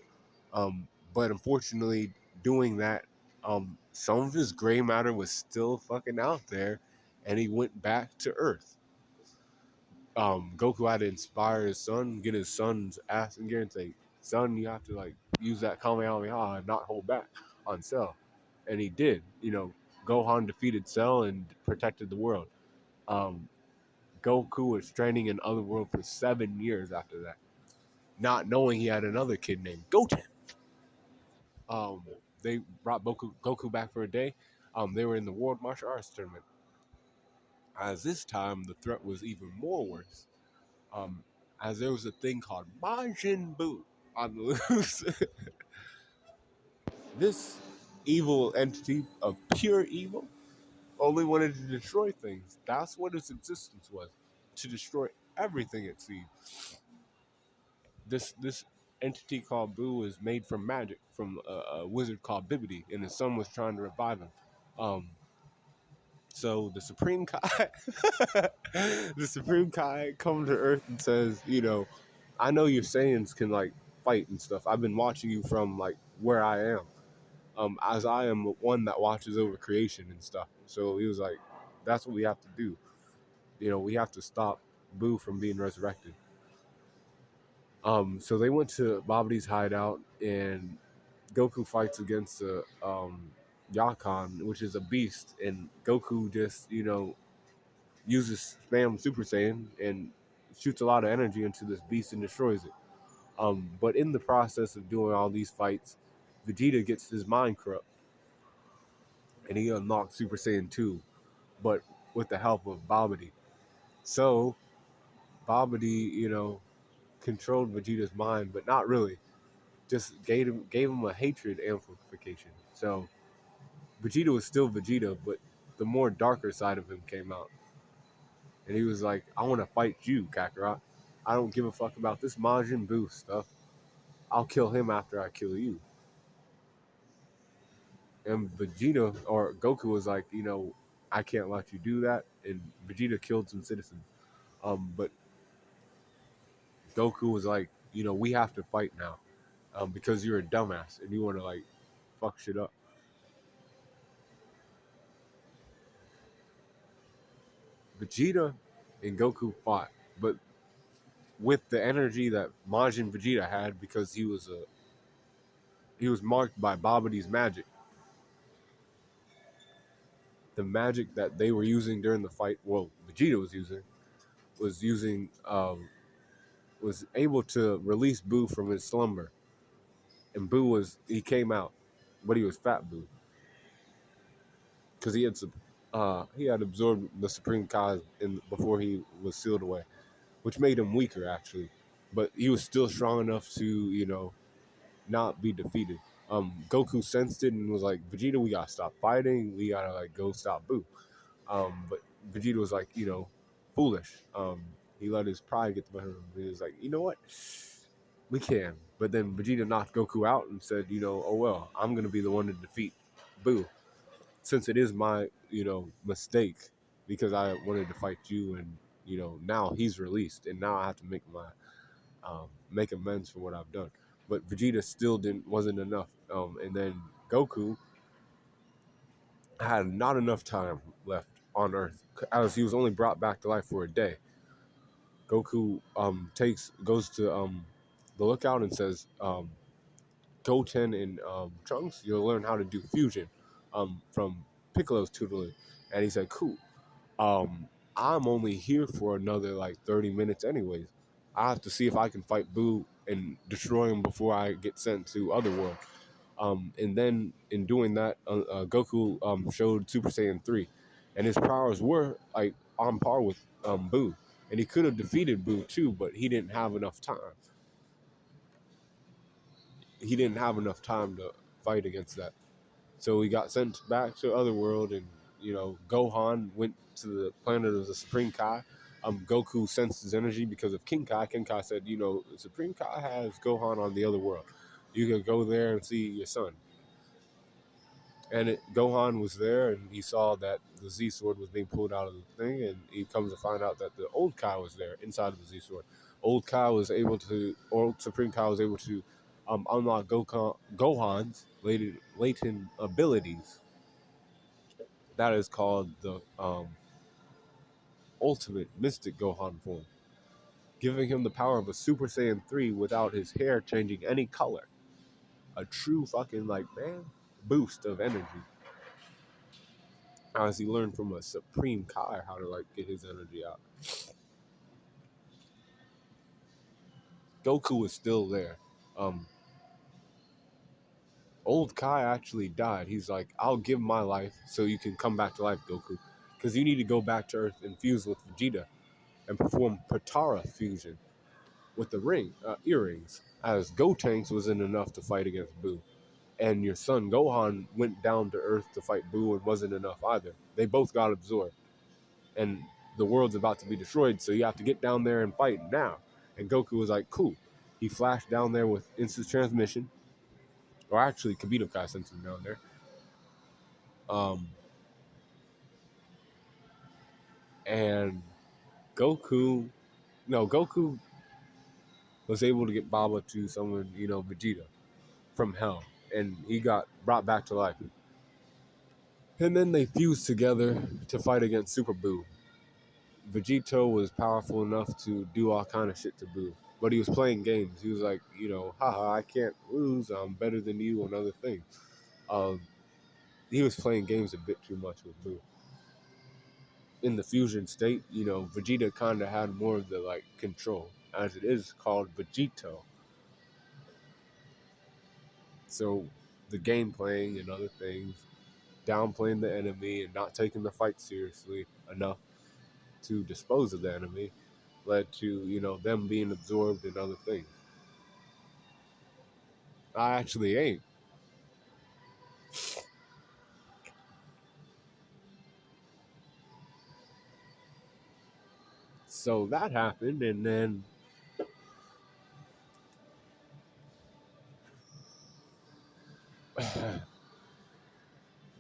But unfortunately, doing that, some of his gray matter was still fucking out there, and he went back to Earth. Goku had to inspire his son, get his son's ass in gear and say, son, you have to like use that Kamehameha and not hold back on Cell. And he did. Gohan defeated Cell and protected the world. Um, Goku was training in Otherworld for 7 years after that, not knowing he had another kid named Goten. Um, they brought Goku back for a day. They were in the World Martial Arts Tournament. As this time, the threat was even more worse. As there was a thing called Majin Buu on the loose. This evil entity of pure evil only wanted to destroy things. That's what its existence was, to destroy everything it seemed. This entity called Boo is made from magic, from a wizard called Bibbidi, and his son was trying to revive him. Um, so the Supreme Kai, the Supreme Kai comes to Earth and says, I know your Saiyans can like fight and stuff. I've been watching you from like where I am. As I am one that watches over creation and stuff. So he was like, that's what we have to do. We have to stop Boo from being resurrected. So they went to Babidi's hideout, and Goku fights against the Yakan, which is a beast, and Goku just, uses spam Super Saiyan and shoots a lot of energy into this beast and destroys it. But in the process of doing all these fights, Vegeta gets his mind corrupt, and he unlocks Super Saiyan 2, but with the help of Babidi. So Babidi, controlled Vegeta's mind, but not really. Just gave him a hatred amplification. So Vegeta was still Vegeta, but the more darker side of him came out. And he was like, I want to fight you, Kakarot. I don't give a fuck about this Majin Buu stuff. I'll kill him after I kill you. And Vegeta or Goku was like, I can't let you do that. And Vegeta killed some citizens. But Goku was like, we have to fight now, because you're a dumbass and you want to like fuck shit up. Vegeta and Goku fought, but with the energy that Majin Vegeta had, because he was marked by Babidi's magic. The magic that they were using during the fight, well, Vegeta was using was able to release Boo from his slumber, and he came out, but he was Fat Boo because he had absorbed the Supreme Kai before he was sealed away, which made him weaker actually, but he was still strong enough to not be defeated. Goku sensed it and was like, Vegeta, we gotta stop fighting. We gotta like go stop Boo. But Vegeta was like, foolish. He let his pride get the better of him. He was like, you know what? We can. But then Vegeta knocked Goku out and said, oh well, I'm gonna be the one to defeat Boo, since it is my, mistake because I wanted to fight you, and now he's released, and now I have to make amends for what I've done. But Vegeta still wasn't enough. And then Goku had not enough time left on Earth, as he was only brought back to life for a day. Goku goes to the lookout and says, Goten and Trunks, you'll learn how to do fusion from Piccolo's tutelage. And he said, cool. Um, I'm only here for another like 30 minutes anyways. I have to see if I can fight Boo and destroy him before I get sent to Otherworld. And then in doing that, Goku showed Super Saiyan 3, and his powers were like on par with Boo, and he could have defeated Boo too, but he didn't have enough time. He didn't have enough time to fight against that, so he got sent back to Otherworld, and Gohan went to the planet of the Supreme Kai. Goku sensed his energy because of King Kai. King Kai said, Supreme Kai has Gohan on the other world. You can go there and see your son. And Gohan was there, and he saw that the Z sword was being pulled out of the thing, and he comes to find out that the old Kai was there inside of the Z sword. Old Supreme Kai was able to unlock Gohan's latent abilities. That is called the Ultimate Mystic Gohan form, giving him the power of a Super Saiyan 3 without his hair changing any color. A true fucking boost of energy. As he learned from a Supreme Kai how to get his energy out. Goku is still there. Um, Old Kai actually died. He's like, I'll give my life so you can come back to life, Goku, because you need to go back to Earth and fuse with Vegeta and perform Patara fusion with the earrings, as Gotenks wasn't enough to fight against Boo. And your son Gohan went down to Earth to fight Boo and wasn't enough either. They both got absorbed. And the world's about to be destroyed, so you have to get down there and fight now. And Goku was like, cool. He flashed down there with instant transmission, or actually, Kibito Kai sent him down there. Um, and Goku was able to get Baba to summon, Vegeta from hell, and he got brought back to life. And then they fused together to fight against Super Boo. Vegito was powerful enough to do all kind of shit to Boo, but he was playing games. He was like, haha, I can't lose. I'm better than you and other things. Um, he was playing games a bit too much with Boo. In the fusion state, Vegeta kind of had more of the control, as it is called Vegito. So the game playing and other things, downplaying the enemy and not taking the fight seriously enough to dispose of the enemy, led to them being absorbed in other things. I actually ain't. So that happened, and then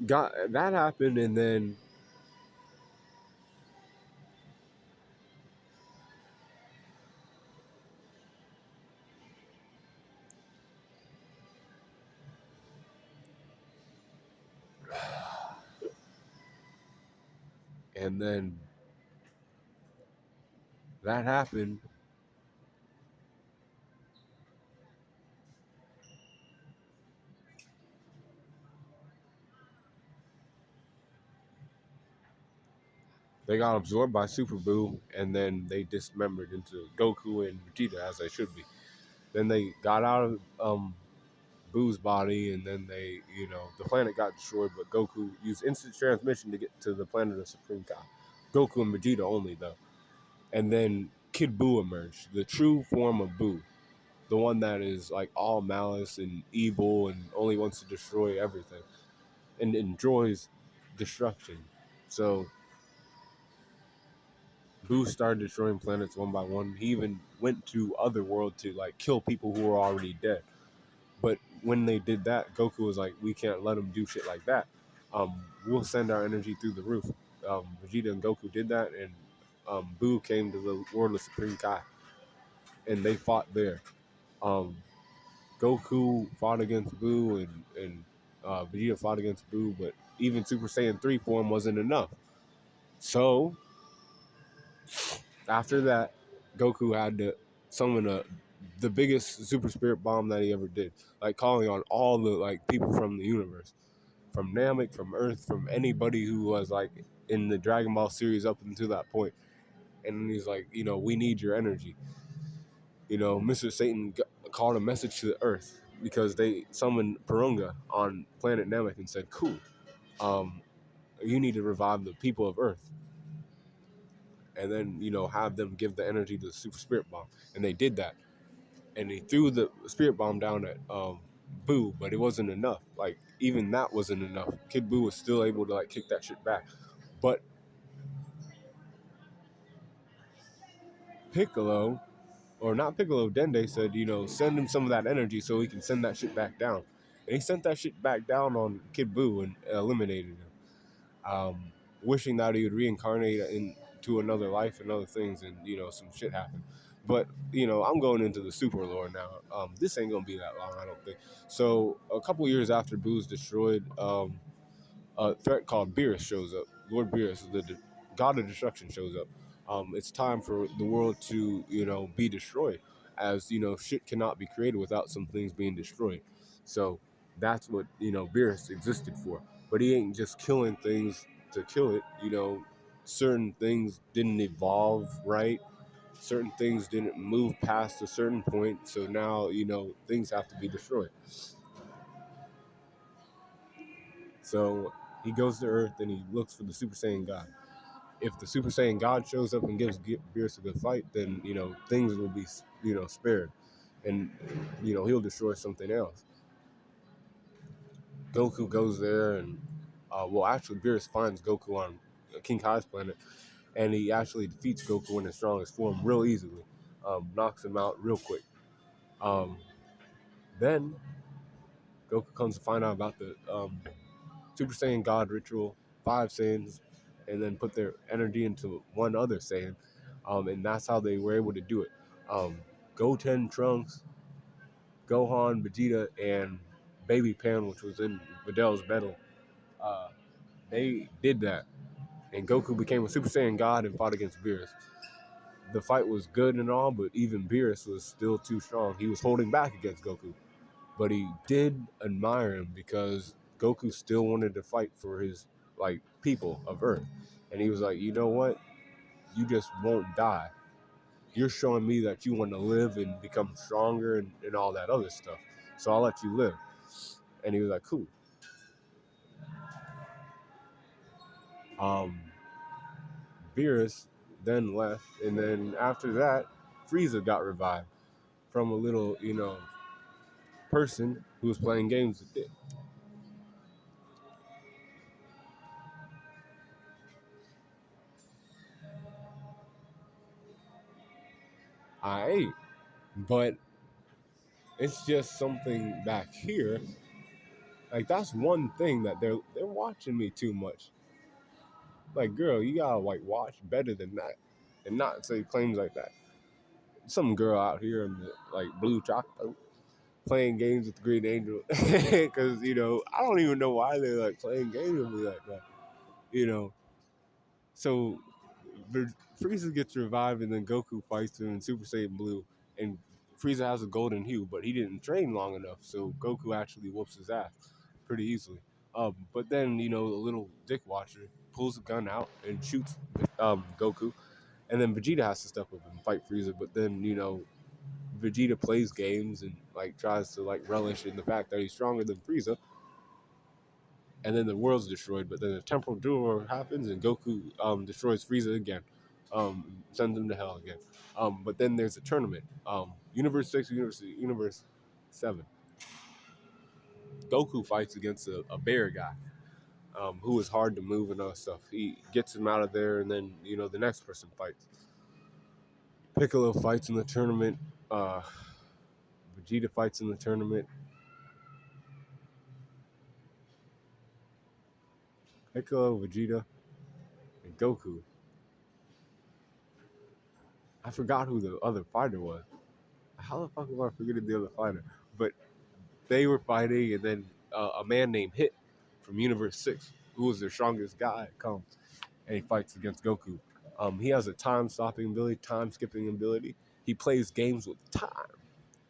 got that happened, and then that happened. They got absorbed by Super Buu, and then they dismembered into Goku and Vegeta, as they should be. Then they got out of Boo's body, and then they, the planet got destroyed, but Goku used instant transmission to get to the planet of Supreme Kai. Goku and Vegeta only, though. And then Kid Buu emerged, the true form of Buu, the one that is like all malice and evil and only wants to destroy everything and enjoys destruction. So Boo started destroying planets one by one. He even went to other worlds to like kill people who were already dead. But when they did that, Goku was like, "We can't let him do shit like that. We'll send our energy through the roof." Vegeta and Goku did that, and Boo came to the world of Supreme Kai, and they fought there. Um, Goku fought against Boo, and Vegeta fought against Boo, but even Super Saiyan 3 form wasn't enough. So after that, Goku had to summon the biggest super spirit bomb that he ever did, like calling on all the like people from the universe, from Namek, from Earth, from anybody who was like in the Dragon Ball series up until that point. And he's like, we need your energy. Mr. Satan called a message to the Earth because they summoned Porunga on planet Namek and said, "Cool, um, you need to revive the people of Earth." And then have them give the energy to the super spirit bomb, and they did that, and he threw the spirit bomb down at Boo, but it wasn't enough. Like even that wasn't enough. Kid Boo was still able to like kick that shit back, but Piccolo, or not Piccolo, Dende said, send him some of that energy so he can send that shit back down, and he sent that shit back down on Kid Boo and eliminated him. Wishing that he would reincarnate into another life and other things, and some shit happened. But I'm going into the super lore now. This ain't gonna be that long, I don't think. So a couple years after Boo's destroyed, a threat called Beerus shows up. Lord Beerus, the god of destruction, shows up. It's time for the world to be destroyed, as shit cannot be created without some things being destroyed. So that's what Beerus existed for. But he ain't just killing things to kill it. Certain things didn't evolve right. Certain things didn't move past a certain point. So now things have to be destroyed. So he goes to Earth and he looks for the Super Saiyan God. If the Super Saiyan God shows up and gives Beerus a good fight, then things will be spared, and he'll destroy something else. Goku goes there and actually Beerus finds Goku on King Kai's planet, and he actually defeats Goku in his strongest form real easily, knocks him out real quick. Um, then Goku comes to find out about the Super Saiyan God ritual, 5 Saiyans, and then put their energy into one other Saiyan. And that's how they were able to do it. Goten, Trunks, Gohan, Vegeta, and Baby Pan, which was in Vidal's battle, uh, they did that. And Goku became a Super Saiyan God and fought against Beerus. The fight was good and all, but even Beerus was still too strong. He was holding back against Goku. But he did admire him because Goku still wanted to fight for his like people of Earth, and he was like, you know what, you just won't die. You're showing me that you want to live and become stronger and all that other stuff. So I'll let you live. And he was like, cool. Um, Beerus then left, and then after that, Frieza got revived from a little, person who was playing games with it. I ate, but it's just something back here. Like that's one thing that they're watching me too much. Like, girl, you gotta like watch better than that, and not say claims like that. Some girl out here in the like blue chocolate playing games with the Green Angel, because I don't even know why they're like playing games with me like that. You know, so Frieza gets revived, and then Goku fights him in Super Saiyan Blue, and Frieza has a golden hue, but he didn't train long enough, so Goku actually whoops his ass pretty easily. But then the little dick watcher pulls a gun out and shoots Goku, and then Vegeta has to step up and fight Frieza. But then Vegeta plays games and like tries to like relish in the fact that he's stronger than Frieza, and then the world's destroyed. But then a temporal duel happens, and Goku destroys Frieza again, sends him to hell again. But then there's a tournament, Universe 6, Universe 7. Goku fights against a bear guy, who is hard to move and other stuff. He gets him out of there, and then the next person fights. Piccolo fights in the tournament. Uh, Vegeta fights in the tournament. Piccolo, Vegeta, and Goku. I forgot who the other fighter was. How the fuck am I forgetting the other fighter? But they were fighting, and then a man named Hit from Universe 6, who was their strongest guy, comes and he fights against Goku. He has a time stopping ability, time skipping ability. He plays games with time.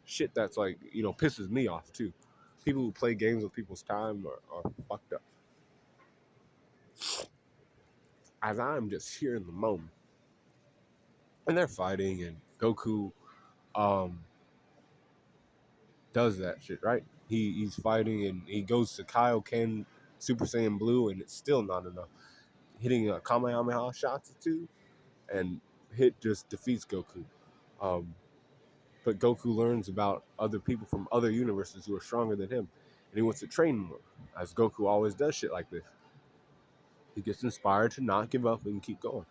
Shit that's like, pisses me off too. People who play games with people's time are fucked up. As I'm just here in the moment. And they're fighting, and Goku um, does that shit, right? He's fighting, and he goes to Kaioken Super Saiyan Blue, and it's still not enough. Hitting a Kamehameha shots or two, and Hit just defeats Goku. Um, but Goku learns about other people from other universes who are stronger than him, and he wants to train more, as Goku always does shit like this. He gets inspired to not give up and keep going.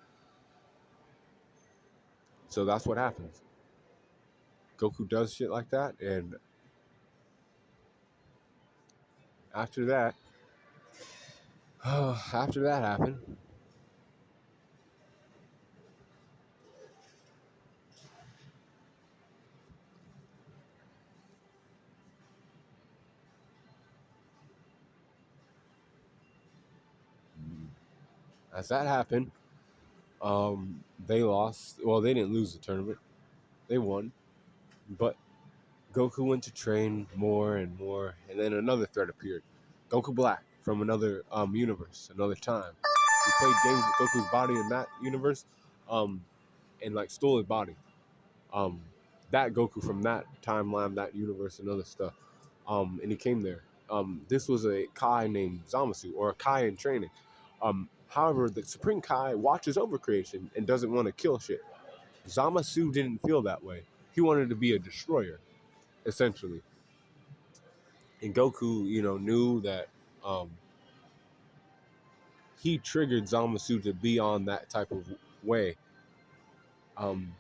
So that's what happens. Goku does shit like that, and after that, after that happened, as that happened, they lost. Well, they didn't lose the tournament; they won. But Goku went to train more and more, and then another threat appeared. Goku Black from another universe, another time. He played games with Goku's body in that universe, um, and like stole his body. Um, that Goku from that timeline, that universe, and other stuff. And he came there. This was a Kai named Zamasu, or a Kai in training. However, the Supreme Kai watches over creation and doesn't want to kill shit. Zamasu didn't feel that way. He wanted to be a destroyer, essentially. And Goku, knew that um, he triggered Zamasu to be on that type of way, um,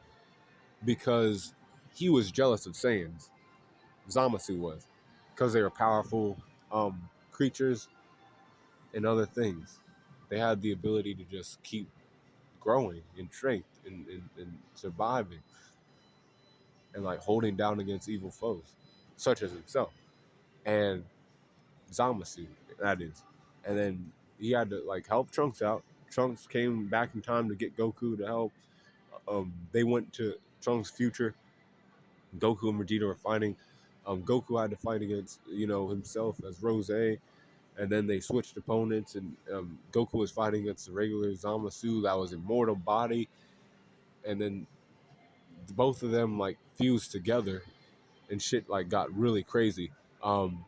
because he was jealous of Saiyans. Zamasu was, because they were powerful creatures and other things. They had the ability to just keep growing in strength and surviving and like holding down against evil foes, such as himself and Zamasu, that is. And then he had to like help Trunks out. Trunks came back in time to get Goku to help. They went to Trunks' future. Goku and Vegeta were fighting. Goku had to fight against himself as Rose, and then they switched opponents, and Goku was fighting against the regular Zamasu that was immortal body, and then both of them like fused together, and shit like got really crazy. Um,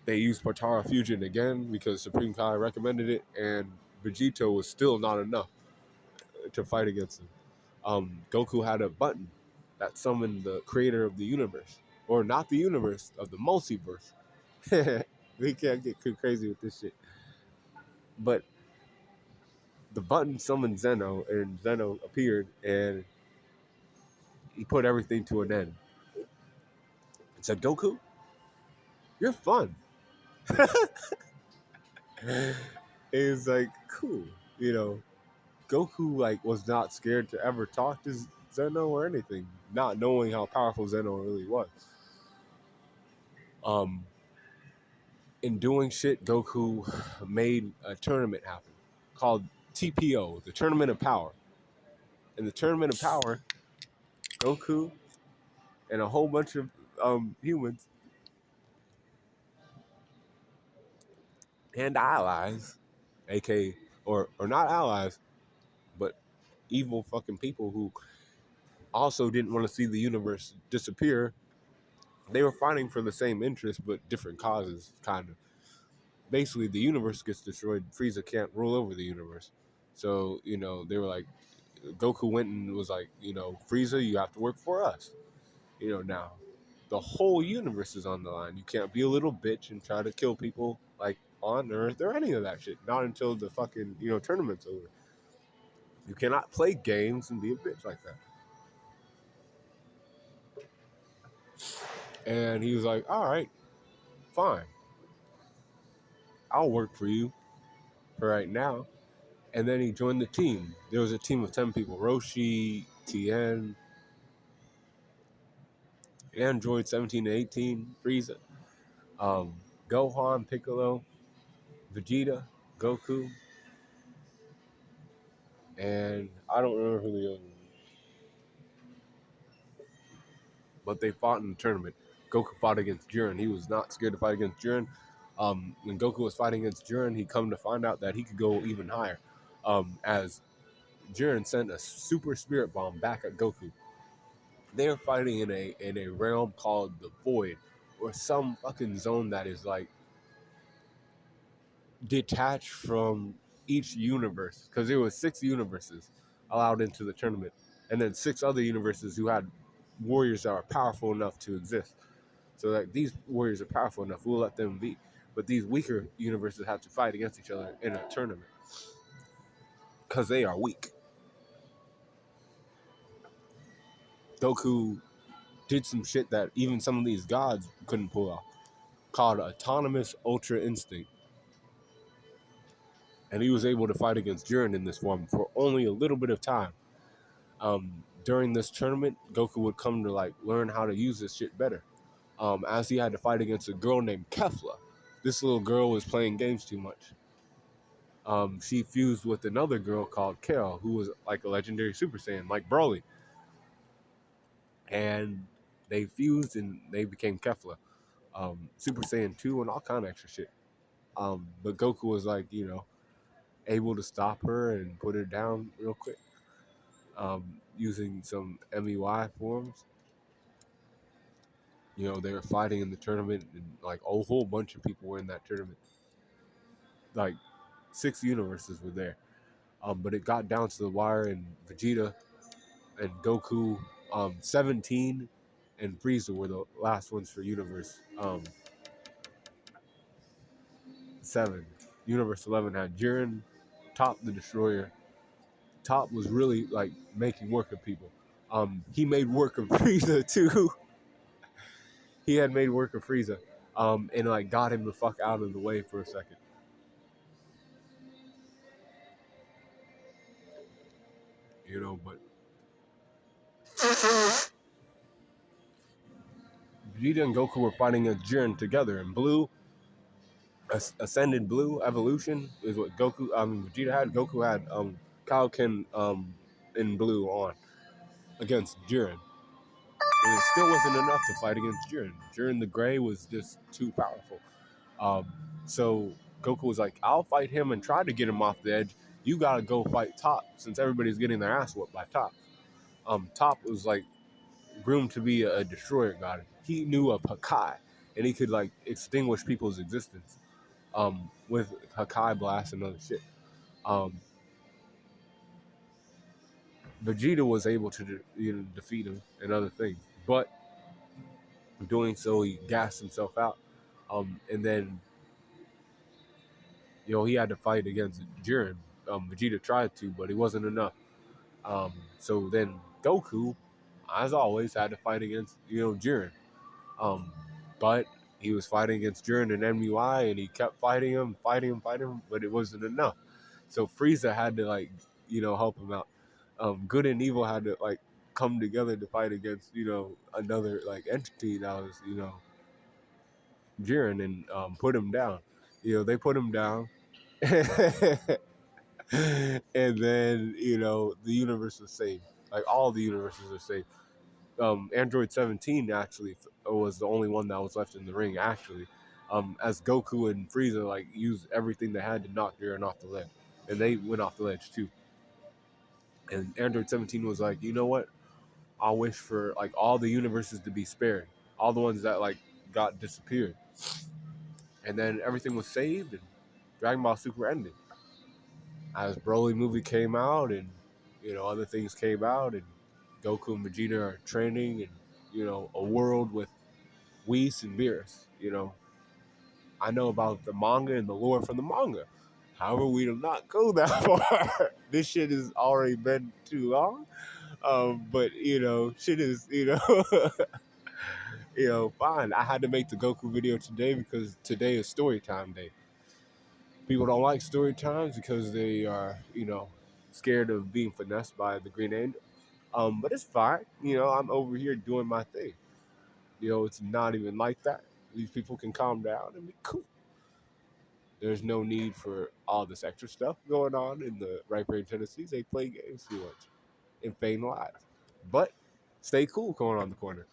they used Potara Fusion again because Supreme Kai recommended it, and Vegito was still not enough to fight against him. Goku had a button that summoned the creator of the universe, or not the universe, of the multiverse. We can't get too crazy with this shit. But the button summoned Zeno, and Zeno appeared, and he put everything to an end. And said, Goku, you're fun. It's like, cool. Goku like was not scared to ever talk to Zeno or anything, not knowing how powerful Zeno really was. Um, in doing shit, Goku made a tournament happen called TPO, the Tournament of Power. In the Tournament of Power, Goku and a whole bunch of humans and allies, aka or not allies, but evil fucking people who also didn't want to see the universe disappear. They were fighting for the same interest but different causes, kind of. Basically, the universe gets destroyed. Frieza can't rule over the universe. So, they were like, Goku went and was like, Frieza, you have to work for us. Now the whole universe is on the line. You can't be a little bitch and try to kill people like on Earth or any of that shit. Not until the fucking, tournament's over. You cannot play games and be a bitch like that. And he was like, all right, fine. I'll work for you for right now. And then he joined the team. There was a team of 10 people. Roshi, Tien, Android 17 and 18, Frieza, um, Gohan, Piccolo, Vegeta, Goku, and I don't remember who the other one was. But they fought in the tournament. Goku fought against Jiren. He was not scared to fight against Jiren. When Goku was fighting against Jiren, he come to find out that he could go even higher. As Jiren sent a super spirit bomb back at Goku. They are fighting in a realm called the Void, or some fucking zone that is like detached from each universe, because there was 6 universes allowed into the tournament, and then 6 other universes who had warriors that are powerful enough to exist. So that these warriors are powerful enough, we'll let them be. But these weaker universes have to fight against each other in a tournament because they are weak. Goku did some shit that even some of these gods couldn't pull off, called autonomous ultra instinct. And he was able to fight against Jiren in this form for only a little bit of time. During this tournament, Goku would come to like learn how to use this shit better. As he had to fight against a girl named Kefla. This little girl was playing games too much. She fused with another girl called Kale, who was like a legendary Super Saiyan, like Broly. And they fused and they became Kefla, Super Saiyan 2 and all kind of extra shit. But Goku was like, able to stop her and put her down real quick, using some MEY forms. They were fighting in the tournament, and like a whole bunch of people were in that tournament. Like 6 universes were there. But it got down to the wire, and Vegeta and Goku, 17 and Frieza were the last ones for Universe 7. Universe 11 had Jiren, Top the Destroyer. Top was really like making work of people. He made work of Frieza too. He had made work of Frieza, and like got him the fuck out of the way for a second. But Vegeta and Goku were fighting against Jiren together, and Blue, Ascended Blue Evolution is what Vegeta had. Goku had Kaioken in Blue on against Jiren, and it still wasn't enough to fight against Jiren. Jiren the Gray was just too powerful. Um, so Goku was like, "I'll fight him and try to get him off the edge. You gotta go fight Top, since everybody's getting their ass whooped by Top." Top was like groomed to be a destroyer god. He knew of Hakai, and he could like extinguish people's existence with Hakai Blast and other shit. Um, Vegeta was able to defeat him and other things, but doing so, he gassed himself out. And then he had to fight against Jiren. Vegeta tried to, but it wasn't enough. So then Goku, as always, had to fight against Jiren. Um, but he was fighting against Jiren and MUI, and he kept fighting him, but it wasn't enough. So Frieza had to help him out. Good and evil had to come together to fight against another entity that was Jiren, and put him down. They put him down. And then the universe was saved. Like all the universes are saved. Android 17 actually was the only one that was left in the ring. Actually, as Goku and Frieza like used everything they had to knock Jiren off the ledge, and they went off the ledge too. And Android 17 was like, you know what? I wish for like all the universes to be spared, all the ones that like got disappeared, and then everything was saved, and Dragon Ball Super ended. As Broly movie came out, and other things came out, and Goku and Vegeta are training, and a world with Whis and Beerus. I know about the manga and the lore from the manga. However, we do not go that far. This shit has already been too long. But shit is fine. I had to make the Goku video today because today is Storytime day. People don't like story times because they are scared of being finessed by the Green Angel. But it's fine. I'm over here doing my thing. It's not even like that. These people can calm down and be cool. There's no need for all this extra stuff going on in the right brain tendencies. They play games too much and feign lies. But stay cool going on the corner.